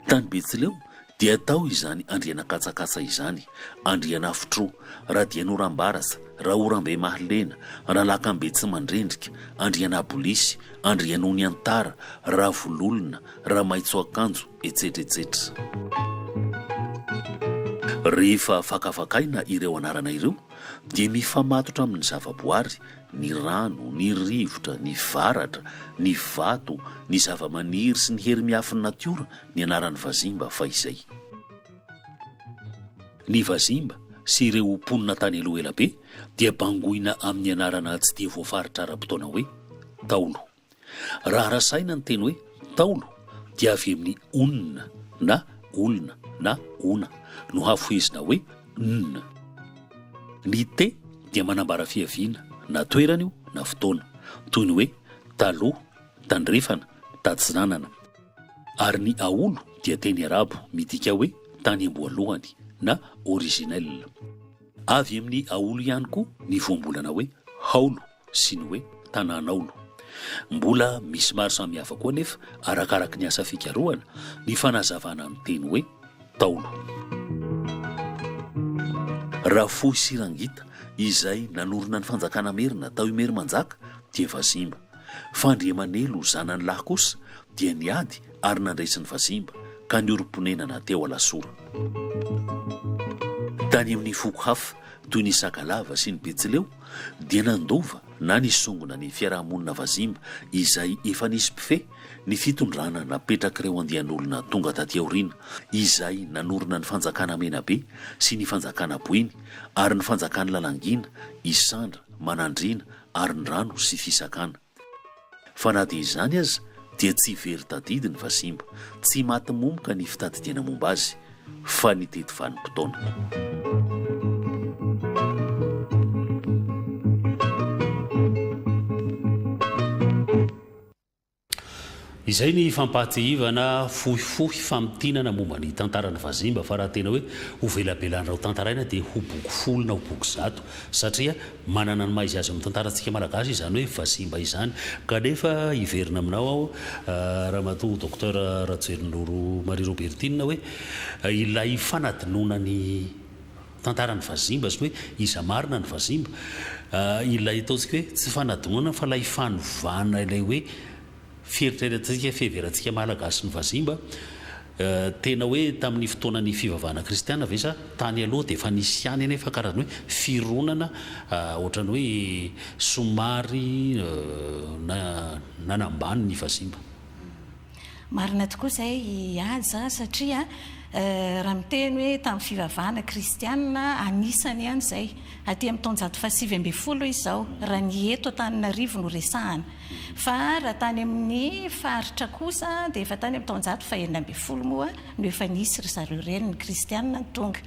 Tany Betsileo dia tao izany andriana katsakatsa izany, andriana fitro, raha dia norambarasa, raha orambe mahalena, raha lakambe tsy mandrendrika, andriana polisy, andriana ony antara, raha vololona, raha maitso akanjo, etsetretsetra. Rehefa fakafakaina ireo anarana ireo dia mifamatotra amin'ny zavaboary, ny rano, ny rivotra, ny varatra, ny vato, ny zavamaniry sy ny hery miafin'ny natiora ny anaran'ny vazimba fa izay. Ny vazimba sy ireo mponina tany aloha elabe dia bangoina amin'ny anarana tsy dia voafaritra ara-potoana hoe taolo. Raha rasaina ny teny hoe taolo dia avy amin'ny onina na olona na ona no hafoizina hoe nna. Ny te dia manambara fiaviana na toerana io na fotoana, toy ny hoe taloha, tandrefana, tatsinanana. Ary ny aolo dia teny arabo midika hoe tany amboalohany na originel. Avy amin'ny aolo ihany koa ny voambolana hoe haolo sy ny hoe tanànaolo. Mbola misy maro samihafa koa nefa arakaraka ny asa fikarohana ny fanazavana amin'ny teny hoe taolo. Raha fohy sirangita izay nanorona ny fanjakana merina tao imery manjaka dia vazimba. Fandriamanelo zanany lahy kosa dia niady ary nandraisiny vazimba ka nioromponenana teo alasora. Tany amin'ny foko hafa toy ny sakalava sy ny betsileo dia nandova na nisongona ny fiarahamonina vazimba izay efa nisy mpife ny fitondrana napetrak'ireo andian'olona tonga taty aoriana izay nanorona ny fanjakana menabe sy ny fanjakana boiny ary ny fanjakana lalangina, isandra, manandrina ary ny rano sy fisakana. Fa na dia izany aza dia tsy very tadidy ny vazimba, tsy maty momoka ny fitadidiana momba azy fa ny tety vanim-potoana. Izay ny fampahatsihivana fohifohy famitinana momba ny tantarany vazimba, fa raha tena hoe ho velabelanao tantaraina dia ho boky folo na ho boky zato, satria manana ny maizy azy amin'ny tantarantsika malagasy izany hoe vazimba izany. Kanefa iverina aminao aho raha matoa docteur Rajoelonoro Marie Robertine hoe ilay fanadinona ny tantarany vazimba sy hoe iza marina ny vazimba, ilay ataontsika hoe tsy fanadinona fa ilay fanovana ilay hoe fieritreretantsika fiheverantsika malagasy ny vazimba. Tena hoe tamin'ny fotoanany fivavahana kristiana ve sa tany aloha dia efa nisy ihany anefa karazany hoe fironana ohatrany hoe somary nanambany ny vazimba. Marina tokoa izay aza satria raha miteny hoe tamin'ny fivavahana kristiana anisany ihany izay aty amin'ny taonjato fahasivy ambin'ny folo izao raha ny eto Antananarivo no resahana, fa raha tany amin'ny faritra kosa dia efa tany amin'ny taonjato fahaenina ambin'ny folo moa no efa nisy ry zareo ireny ny kristiana ny tonga.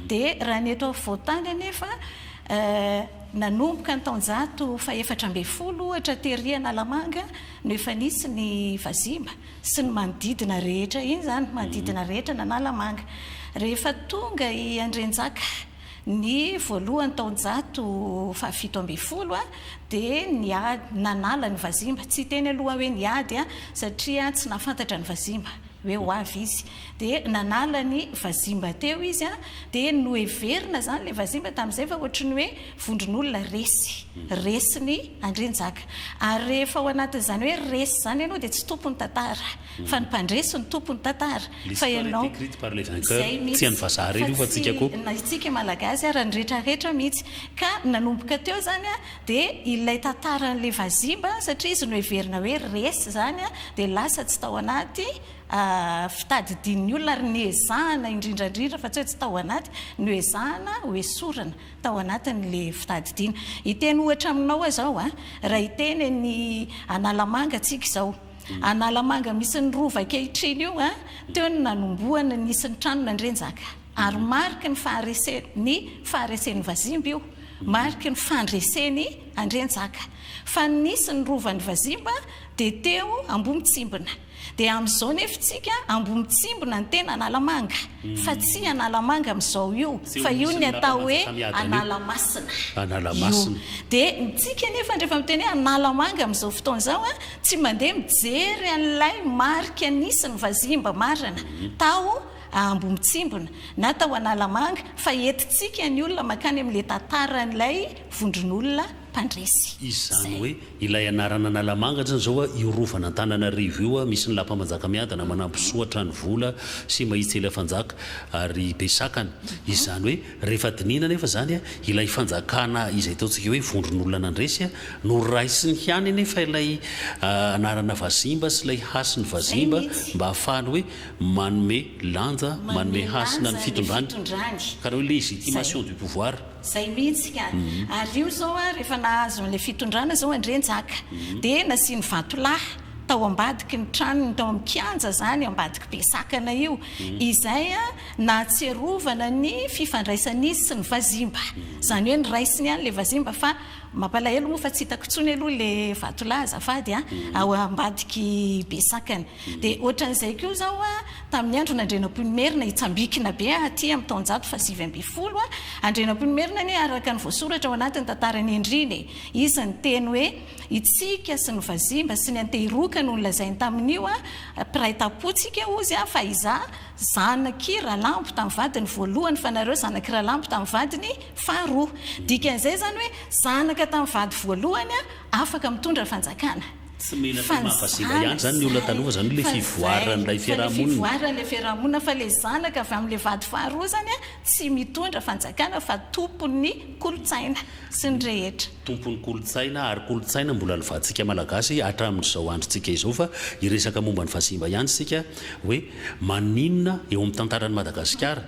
Dia raha ny eto voatany anefa nanomboka ny taonjato fahaefatra ambin'ny folo ohatra tery Analamanga no efa nisy ny vazimba sy ny manodidina rehetra iny zany, manodidina rehetra na Analamanga. Rehefa tonga i Andrenjaka ny voalohany taonjato fahafito ambin'ny folo dia nanala ny vazimba, tsy teny aloha hoe niady satria tsy nafantatra ny vazimba hoe ho avy izy, dia nanala ny vazimba teo izy dia no heverina zany le vazimba tamin'izay fa ohatrany hoe vondron'olona resy ny Andrenjaka. Ary rehefa ao anatin'izany hoe resy zany ianao dia tsy tompony tantara fa ny mpandresy ny tompony tantara. Fa ianao tsy any vazaha reny io fa tsika koa itsika malagasy raha ny rehetrarehetra mihitsy ka nanomboka teo zany dia ilay tantaran'le vazimba satria izy no heverina hoe resy zany dia lasa tsy tao anaty fitadidian'ny olona ary niezahana indrindrandrindra fa tsy hoe tsy tao anaty, noezahana hoesorana tao anatin'le fitadidiana. Iteny ohatra aminao azao raha iteny ny Analamanga tsika izao, Analamanga misy ny rova ankehitriny io teo ny nanombohana nisy ny tranona Andrenjaka ary mariky ny faharesen'ny vazimba io, mariky ny fandreseny Andrenjaka. Fa nisy ny rovan'ny vazimba dia teo Ambohitsimbona, dia amin'izao nefa tsika Ambohitsimbona ny tena Analamanga fa tsy Analamanga amin'izao io, fa io ny atao hoe Analamasina. Dia tsika nefa rehefa miteny hoe Analamanga amin'izao fotoana izao tsy mandeha mijery an'ilay marika nisy ny vazimba marana tao Ambomitsimbona na tao Analamanga fa entitsika ny olona makany amin'ilay tantaran'ilay vondron'olona mpandresy. Izany hoe ilay anarana Analamanga zany zao irovana Antananarivo io misy ny lapa-manjaka miadana manampisoatra ny vola sy mahitsy fanjaka ary besakana. Izany hoe rehefa dinina nefa zany ilay fanjakana izay taontsika hoe vondron'olona nandresy no raisiny hiany nefa ilay anarana Vazimba sy ilay hasiny Vazimba mba ahafahany hoe manome lanja manome hasina ny fitondrany karaha hoe légitimation du pouvoir. Zay mihitsy ka ary io zao rehefa nahazo an'ilay fitondrana zao Andrenjaka dia nasiany vatolahy tao ambadiky ny tranony tao amin'ny kianja zany ambadiky besakana io izay nahatserovana ny fifandraisanizy sy ny Vazimba zany hoe ny raisiny ihany le Vazimba fa mampalahelo moa fa tsy hitako tsony aloha le vatolahy azafady ao ambadiky besakana. Dia ohatran'izay koa zao tamin'ny andro n'Andrenampoinimerina hitsambikina be aty amin'ny taonjato fa 720 Andrenampoinimerina ny araka ny voasoratra ao anatin'ny tantarany Endriny izy ny teny hoe itsika sy ny Vazimba sy ny antehiroka no nolazainy tamin'io piray tapotsika ozy fa iza zanaky Ralambo tamin'ny vadiny voalohany fa nareo zanaky Ralambo tamin'ny vadiny faharoa. Dikan'izay zany hoe zanaka tamin'ny vady voalohany afaka mitondra fanjakana. Tsy mila mahafasiva ihany zany ny olona taloha zany le fivoaran'ilay fiarahamonina. Fivoaran'ilay fiarahamonina fa le zanaka avy amin'ilay vady faharoa zany tsy mitondra fanjakana fa tompon'ny kolotsaina sy ny rehetra. Tompon'ny kolotsaina ary kolotsaina mbola nivatsika malagasy hatramin'izao androntsika izao fa iresaka momba ny Vazimba ihany sika hoe maninona eo amin'ny tantaran'i Madagasikara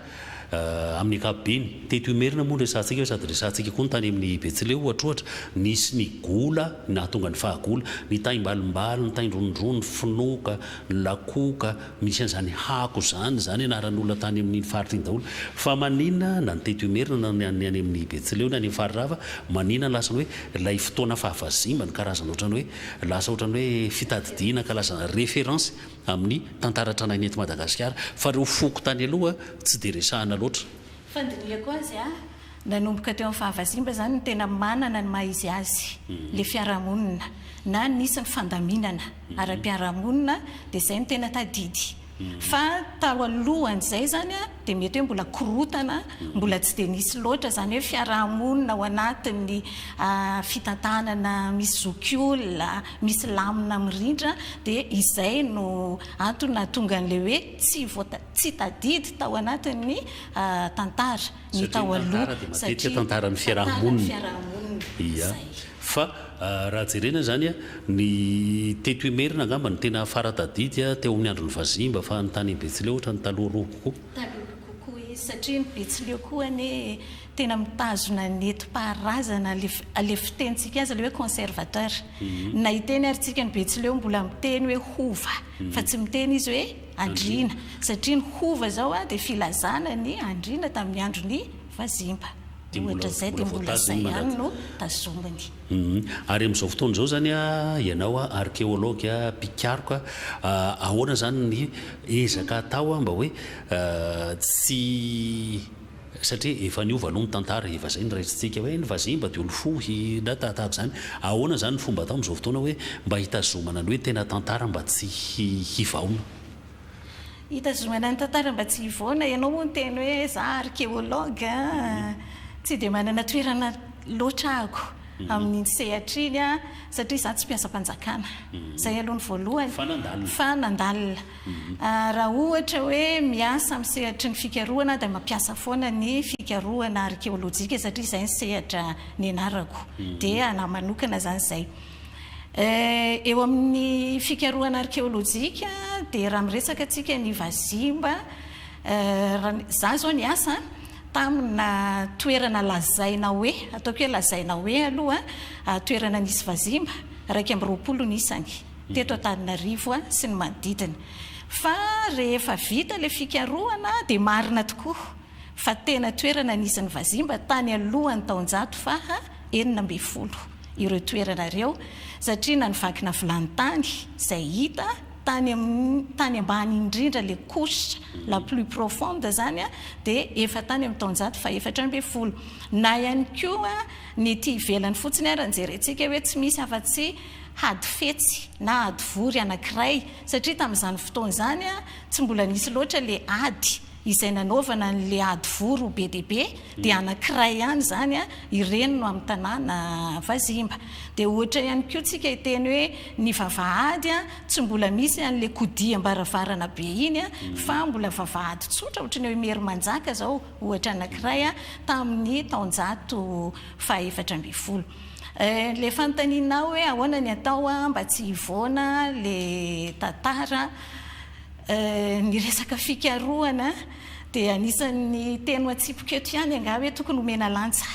amin'ny ankapobeny. Teto Imerina moa resantsika sady resantsika koa ny tany amin'ny Betsileo ohatrohatra nisy ny gola na tonga ny fahagola ny taimbalimbaly ny taindrondrono ny finoka ny lakoka misy an'izany hako zany anaran'olona tany amin'ny faritra iny daholo fa maninona na ny Teto Imerina na ny any amin'ny Betsileo na ny farirava maninona lasa hoe lay fotoana fahavazimba ny karazana ohatrany hoe lasa ohatrany hoe fitadidiana ka lasa référence amin'ny tantara tranainy eto Madagasikara fa reo foko tany aloha tsy dia resahana loatra. Fandiniako azy nanomboka teo amin'ny fahavazimba zany ny tena manana ny maha-izy azy le fiarahamonina na nisy ny fandaminana ara-piarahamonina dia izay ny tena tadidy fa tao alohan'izay zany dia mety hoe mbola korotana mbola tsy dia nisy loatra zany hoe fiarahamonina ao anatin'ny fitantanana misy zokiolona misy lamina mirindra dia izay no antony nahatonga an'le hoe tsy tadidy tao anatin'ny tantara ny tao aloha satria tantaran'ny fiarahamonina fa raha jerena zany ny Teto Imerina angamba ny tena faratadidy teo amin'ny andron'ny Vazimba fa ny tany Betsileo ohatra ny taloha roa kokoa izy satria ny Betsileo koa ny tena mitazona ny enti-paharazana le fitentsika azy le hoe conservateur na hiteny ary tsika ny Betsileo mbola miteny hoe hova fa tsy miteny izy hoe andrina satria ny hova zao dia filazana ny andrina tamin'ny andron'ny Vazimba. Ohatra zay dia mbola zay ihany no tazominy. Ary amin'izao fotoana izao zany ianao archéologue mpikaroka ahoana zany ny ezaka atao mba hoe tsy satria efa niova aloha ny tantara efa zay ny raisitsika hoe ny Vazimba dia olo fohy na tahaka zany ahoana zany ny fomba atao amin'izao fotoana hoe mba hitazomana ny hoe tena tantara mba tsy hivaona. Hitazomana ny tantara mba tsy hivaona ianao moa ny teny hoe za archéologue tsy dia manana toerana loatra ako amin'ny sehatra iny satria za tsy mpiasa mpanjakana zay aloha ny voalohany fa nandalina raha ohatra hoe miasa amin'ny sehatra ny fikarohana dia mampiasa foana ny fikarohana archéolojika satria izay ny sehatra ny anarako dia ana manokana zany zay. Eo amin'ny fikarohana archéolojika dia raha miresaka atsika ny Vazimba za zao ny asa tamina toerana lazaina hoe ataoko hoe lazaina hoe aloha toerana nisy Vazimba 220 nisany teto Antananarivo sy ny manodidina fa rehefa vita le fikarohana dia marina tokoa fa tena toerana nisy ny Vazimba tany alohan'ny taonjato fa 19 ireo toerana ireo satria na nivakina vilany tany izay hita tany ambany indrindra le couche la plus profonde zany dia efa tany amin'ny taonjato fa 420 na ihany koa ny ety ivelany fotsiny ary anjerentsika hoe tsy misy afa-tsy hady fetsy na hady vory anankiray satria tamin'izany fotoana izany tsy mbola nisy loatra le ady izay nanaovana n'le ady voro be diabe dia anankiray ihany zany a ireny no amin'ny tanàna Vazimba. Dia ohatra ihany koa tsika hiteny hoe ny vavahady a tsy mbola misy an'le kodiam-baravarana be iny a fa mbola vavahady tsotra ohatry ny hoe Mery Manjaka zao ohatra anankiray a tamin'ny taonjato 1400. Le fanontaniana hoe ahoana ny atao mba tsy hivoana le tantara ny resaka fikarohana dia anisan'ny teny atsipoka eto ihany angamba hoe tokony homena lanja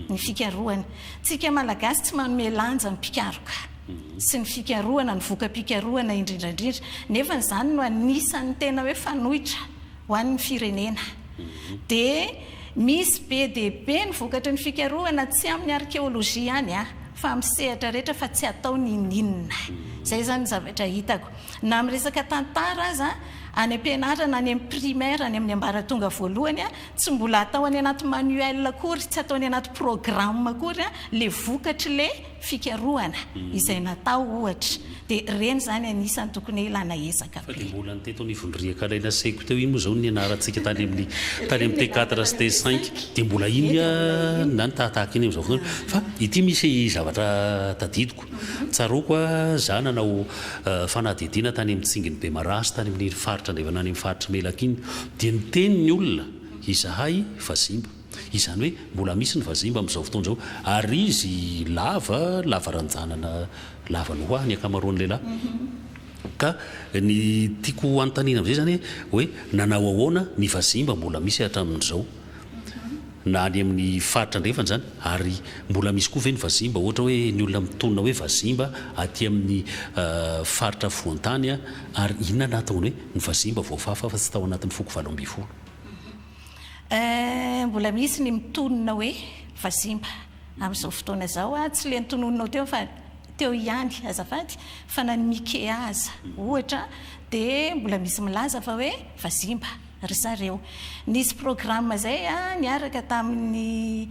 ny fikarohana. Tsika malagasy tsy manome lanja ny mpikaroka sy ny fikarohana ny voka-pikarohana indrindrandrindra nefa izany no anisan'ny tena hoe fanohitra ho an'ny firenena. Dia misy be dia be ny vokatry ny fikarohana tsy amin'ny arkéolojia ihany fa amin'ny sehatra rehetra fa tsy atao ninina. Zay zany zavatra hitako na amin'ny resaka tantara aza any am-pianarana any amin'ny primaire any amin'ny ambaratonga voalohany tsy mbola atao any anaty manuel akory tsy atao any anaty programme akory le vokatry le fikarohana izay natao ohatra. Dia reny zany anisany tokony ilana ezaka fa dia mbola ny teto nivondriaka alaina seiko teo iny moa zao ny anarantsika tany amin'ny T4 sy T5 dia mbola iny na ny tahatahaka iny amin'izao fotoana fa ity misy zavatra tadidiko tsaroako za nanao fanadidina tany amin'ny Tsinginy Bemarasy tany amin'ny faritra andrevana any amin'ny faritra Melaka iny dia ny teny ny olona izahay Vazimba izany hoe mbola misy ny Vazimba amin'izao fotoana zao ary izy lava ranjanana lava nohoany akamaroan'ny lehilahy. Ka ny tiako anontaniana amin'izay zany hoe nanao ahoana ny Vazimba mbola misy hatramin'izao na any amin'ny faritra andrefana zany ary mbola misy koa ve ny Vazimba ohatra hoe ny olona mitonona hoe Vazimba aty amin'ny faritra voantany ary inona natony hoe ny Vazimba voafafa fa tsy tao anatin'ny foko 720. Mbola misy ny mitonona hoe Vazimba amin'izao fotoana zao tsy le nitononao teo fa teo ihany azafady fa na ny Mike aza ohatra dia mbola misy milaza fa hoe Vazimba ry zareo. Nisy programme zay niaraka tamin'ny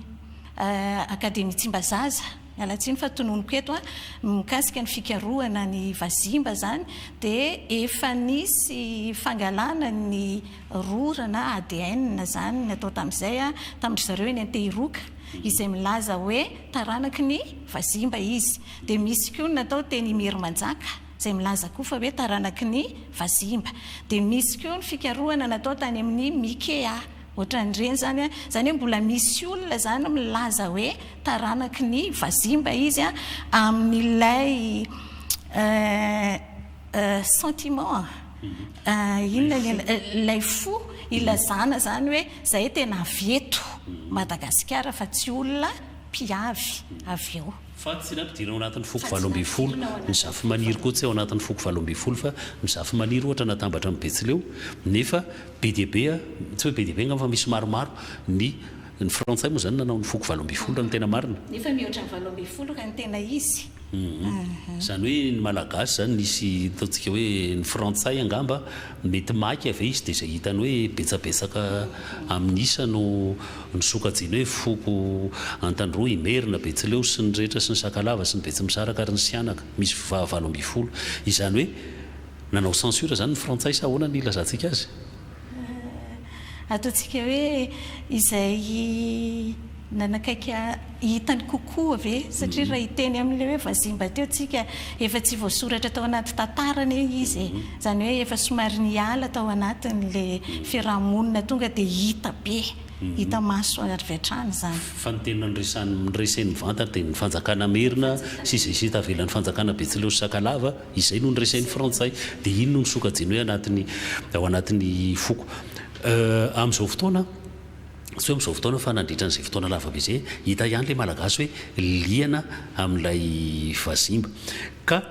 Akademia Tsimbazaza alatsiny fa tononoko eto mikasika ny fikarohana ny Vazimba zany dia efa nisy fangalana ny rorana ADN zany natao tamin'izay tamin'ny zareo eny Antehiroka izay milaza hoe taranaky ny Vazimba izy. Dia misy koa natao teny Mery Manjaka izay milaza koa fa hoe taranaky ny Vazimba. Dia misy koa ny fikarohana natao tany amin'ny Mikea ohatran'ireny zany zany hoe mbola misy olona zany milaza hoe taranaky ny Vazimba izy amin'ilay sentiment inona lay fo ilazana zany hoe zay tena aveto Madagasikara fa tsy olona mpiavy avy eo. Fa tsy nampidirana ao anatin'ny foko 720 ny zafy-maniry koa tsy ao anatin'ny foko 720 fa ny zafy-maniry ohatra natambatra amin'ny Betsileo nefa be dia be tsy hoe be dia be ngamba fa misy maromaro ny frantsay moa zany nanao ny foko 720 raha ny tena marina nefa mihoatra ny 720 ka ny tena izy. Zany hoe ny malagasy zany nisy ataontsika hoe ny frantsay angamba mety maky ave izy dia izay hitany hoe betsabetsaka amin'isa no nisokajiana hoe foko Antandroa, Imerina, Betsileo sy ny rehetra sy ny Sakalava sy ny Betsimisaraka ary ny Sianaka misy 720. Izany hoe nanao censure zany ny frantsay sa ahoana ny ilazantsika azy? Ataontsika hoe izay nanakaiky hitany kokoa ave satria raha hiteny amin'ilay hoe Vazimba teo tsika efa tsy voasoratra tao anaty tantarany izy zany hoe efa somary niala tao anatin'le fiarahamonina tonga dia hita be hita maso avy hatrany zany. Fa ny tena niresen'ny vantana dia ny fanjakana Merina sy izay sy tavelan'ny fanjakana Betsileo sy Sakalava izay no niresen'ny frantsay dia iny no nisokajiana hoe ao anatin'ny foko amin'izao fotoana tsy hoe amin'izao fotoana fa nandritra n'izay fotoana lavabe izay hita ihany ilay malagasy hoe liana amin'ilay Vazimba ka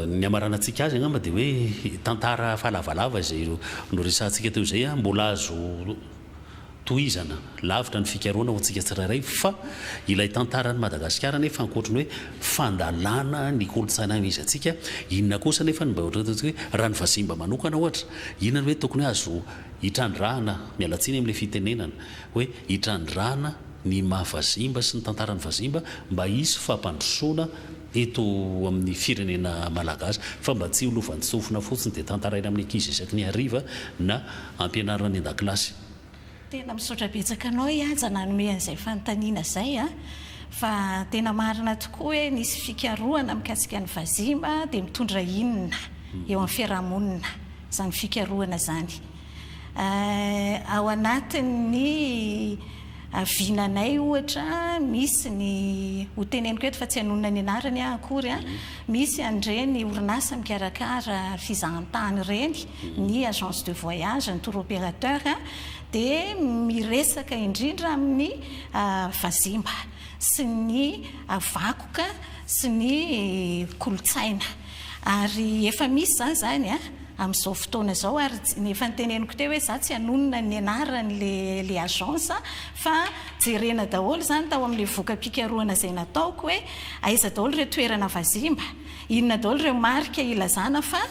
ny amaranantsika azy angamba dia hoe tantara falavalava izay noresantsika teo izay mbola azo tohizana lavitra ny fikarohana ho antsika tsirairay fa ilay tantarany Madagasikara nefa ankoatrany hoe fandalana ny kolontsaina izy antsika inona kosa nefa mba ohatra hoe raha ny Vazimba manokana ohatra inona ny hoe tokony azo hitrandrahana mialatsiny amin'ilay fitenenana hoe hitrandrahana ny mahavazimba sy ny tantarany vazimba mba isy fampandrosoana eto amin'ny firenena malagasy fa mba tsy olovan'ny sofina fotsiny dia tantaraina amin'ny ankizy isaky ny hariva na ampianarana ny an-dakilasy. Tena misaotra betsaka anao aja nanome an'izay fanontaniana izay a fa tena marina tokoa hoe nisy fikarohana mikasika ny vazimba dia mitondra inona eo amin'ny fiarahamonina izany fikarohana izany. Ao anatin'ny vinanay ohatra misy ny ho teneniko eto fa tsy hanonona ny anarany akory a misy an'ireny orinasa mikarakara fizahantany ireny ny agence de voyage ny tour opérateur dia miresaka indrindra amin'ny vazimba sy ny vakoka sy ny kolotsaina ary efa misy zany a amin'izao fotoana izao ary efa nyteneniko teo hoe za tsy hanonona ny anarany le agence fa jerena daholo zany tao amin'le voka-pikarohana izay nataoko hoe aiza daholo ireo toerana vazimba, inona daholo ireo marika ilazana fa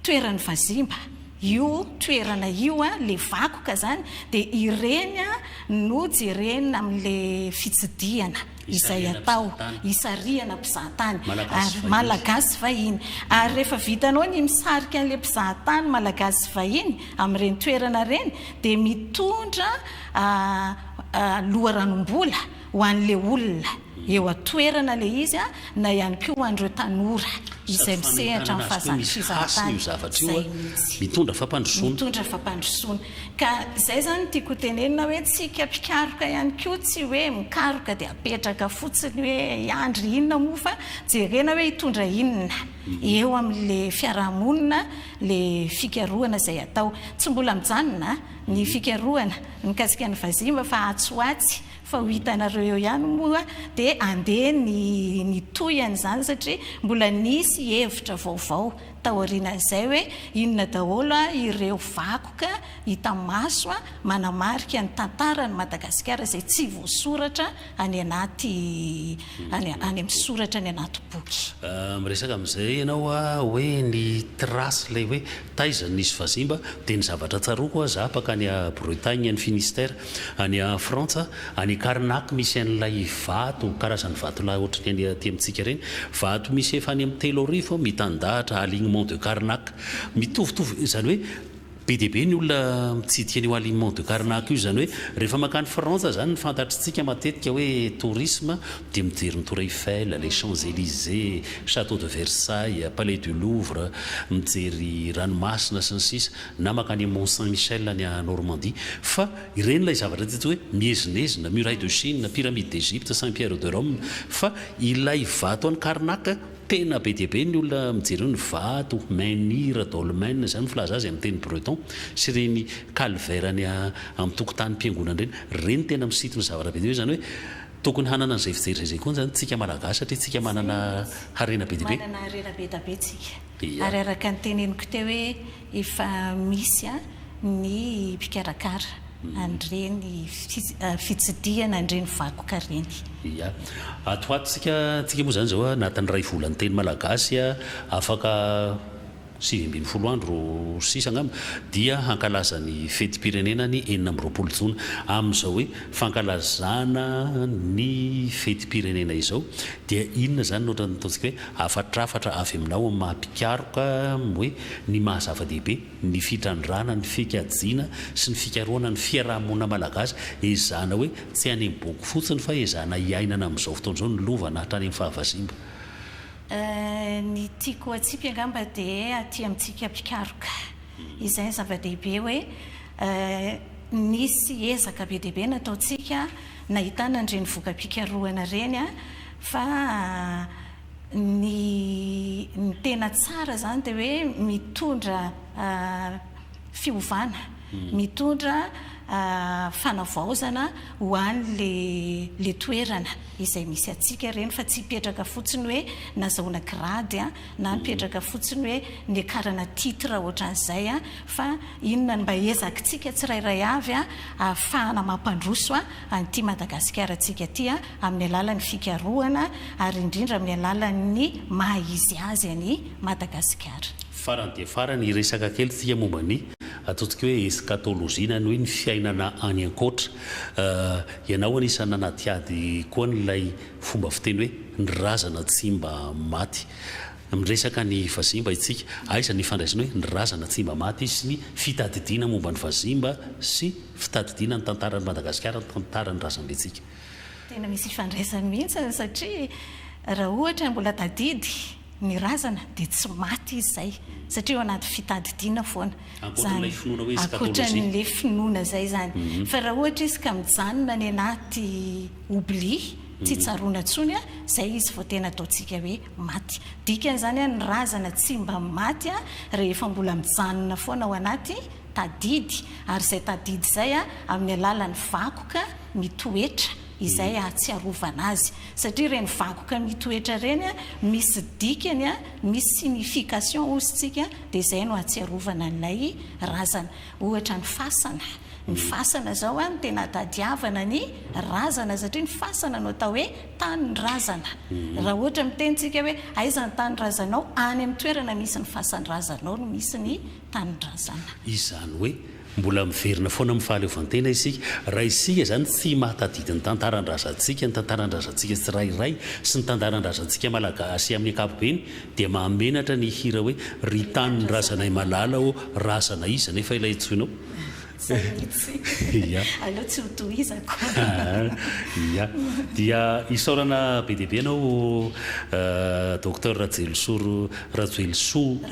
toerany vazimba io toerana io a le vakoka zany dia ireny a no jerena amin'le fitsidiana izay atao isariana mpizahatany ary malagasy vahiny ary rehefa vitanao ny misarika an'le mpizahatany malagasy vahiny amin'ireny toerana ireny dia mitondra loharanom-bola ho an'le olona eo atoerana le izy a na ihany koa ho an'ireo tanora izay misehatra amin'ny fizahantany mitondra fampandrosoana ka izay zany tiako tenenina hoe tsika mpikaroka ihany koa tsy hoe mikaroka dia apetraka fotsiny hoe iandry inona moa fa jerena hoe hitondra inona eo amin'le fiarahamonina le fikarohana izay atao tsy mbola mijanona ny fikarohana mikasika ny vazimba fa atsoatsy fa ho hitanareo eo ihany moa dia andeha ny toyany izany satria mbola nisy hevitra vaovao taorian'izay hoe inona daholo ireo vakoka hita maso manamarika ny tantarany Madagasikara izay tsy voasoratra any amin'ny soratra ny anaty boky. Miresaka amin'izay ianao hoe ny trasy ilay hoe taiza nisy vazimba dia ny zavatra tsaroako a za apaka any a Bretagne any Finistère any a Frantsa any Karnak misy an'ilay vato karazany vato lahy ohatrany any aty amintsika reny vato misy efa any amin'ny 3 arivo mitandahatra alignement de Karnak mitovitovy izany hoe be dia be ny olona mitsidika ny alignement de Karnak io zany hoe rehefa makany Frantsa zany ny fantatritsika matetika hoe tourisme dia mijery ny Tour Eiffel, les Champs-Élysées, Château de Versailles, Palais du Louvre, mijery ranomasina sy ny sisa na makany Mont Saint-Michel any a Normandie fa ireny ilay zavatra teto hoe mihezinezina muraille de Chine, pyramide d'Égypte, Saint-Pierre de Rome fa ilay vato any Karnak tena be dia be ny olona mijery ny vato menhir dolmen zany filaza azy amin'ny teny breton sy reny calvaire any amin'ny tokotany mpiangonana reny tena misitony zavatra be dia be zany hoe tokony hanana an'izay fijery zay koa zany tsika malagasy satria tsika manana harena be dia be manana harena be dia be tsika ary araka ny teneniko teo hoe efa misy ny mpikarakara andreny fitsidiana andreny vakoka reny ia ato ato tsika moa zany zao anatin'ny ray volany teny malagasy afaka 7 andro sisa angamba dia hankalazany fety-pirenena ny 4 jona amin'izao hoe fankalazana ny fety-pirenena izao dia inona zany nohatra nataontsika hoe afatrafatra avy aminao amin'ny mahampikaroka hoe ny mahazava-dehibe ny fitrandrana ny fikajiana sy ny fikarohana ny fiarahamonina malagasy ezana hoe tsy any amin'ny boky fotsiny fa ezana iainana amin'izao fotoana izao ny lovana hatrany amin'ny fahavazimba. Ny tiako atsipy angamba dia aty amintsika mpikaroka izay zava-dehibe hoe nisy ezaka be dehibe nataontsika nahitana andreny voka-pikarohana reny fa ny tena tsara zany dia hoe mitondra fiovana mitondra fanavaozana ho an'le toerana izay misy atsika reny fa tsy hipetraka fotsiny hoe nazahoana grady na mipetraka fotsiny hoe ny akarana titre ohatran'izay fa inona mba ezakitsika tsirairay avy ahafahana mampandroso an'ity Madagasikara atsika ty amin'ny alalan'ny fikarohana ary indrindra amin'ny alalan'ny maha izy azy any Madagasikara. Farany dia farany resaka kely tia momba ny ataontsika hoe eskatôlôjia ny hoe ny fiainana any ankoatra ianao anisany nanatiady koa nylay fomba fiteny hoe ny razana tsy mba maty miresaka ny vazimba itsika aiza ny fandraisany hoe ny razana tsy mba maty sy ny fitadidiana momba ny vazimba sy fitadidiana ny tantarany Madagasikara ny tantarany razana itsika tena misy ifandraisany mihitsy satria raha ohatra mbola tadidy ny razana dia tsy maty izy zay satria ao anaty fitadidiana foana akoatran'le finoana zay zany fa raha ohatra izy ka mijanona ny anaty obli tsy tsaroana ntsony a zay izy vao tena ataontsika hoe maty dikan'izany a ny razana tsy mba maty a rehefa mbola mijanona foana ao anaty tadidy ary izay tadidy zay a amin'ny alalan'ny vakoka mitoetra izay atsiarovana azy satria reny vakoka mitoetra reny a misy dikany a misy signification ozytsika dia izay no atsiarovana n'ilay razana ohatra ny fasana ny fasana zao a ny tena tadiavana ny razana satria ny fasana no atao hoe tany razana raha ohatra mitentsika hoe aiza ny tany razanao any amin'ny toerana misy ny fasan-drazanao no misy ny tany razana izany hoe mbola miverina foana mifahaleovantena isika raha isika zany tsy mahatadidy ny tantaran-drazantsika ny tantaran-drazantsika tsirairay sy ny tantaran-drazantsika malagasy amin'ny ankapobeny dia mahamenatra ny hira hoe ry tany ny razanay malala o razana iza nefa ilay tsoinao aloha tsy hotohizako ya dia isaorana be deaibe anao docteur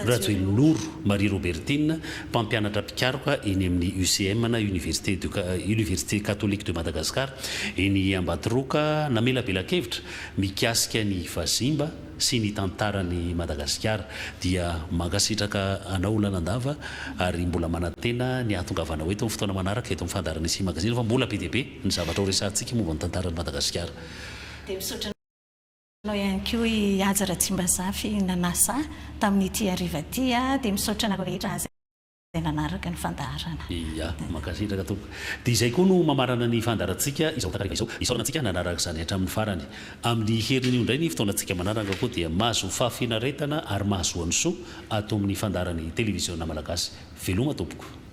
Rajoelynoro Marie Robertine mpampianatra mpikaroka eny amin'ny UCM na université catholique de Madagascar eny Ambatoroka namelabelakevitra mikasika ny vazimba sy ny tantarany Madagasikara dia mankasitraka anao lalandava ary mbola manatena ny atongavana hoe eto ny fotoana manaraka eto amin'ny fandarana sy magazine fa mbola be deaibe ny zavatra ho resantsika momba ny tantarany Madagasikara dia misaotra anao ihany koa i Ajara Tsimbazafy nanasa tamin'ity hariva ty a dia misaotra anao rehetra azy nanaraka ny fandaharana ya makasitraka tompo dia izay koa no mamarana ny fandarantsika izao takariva izao isaorantsika nanaraka izany hatramin'ny farany amin'ny herin'io indray ny fotoanantsika manaraka koa dia mahazo fahafinaretana ary mahazo ansoa ato amin'ny fandarany televisiona malagasy veloma tompoko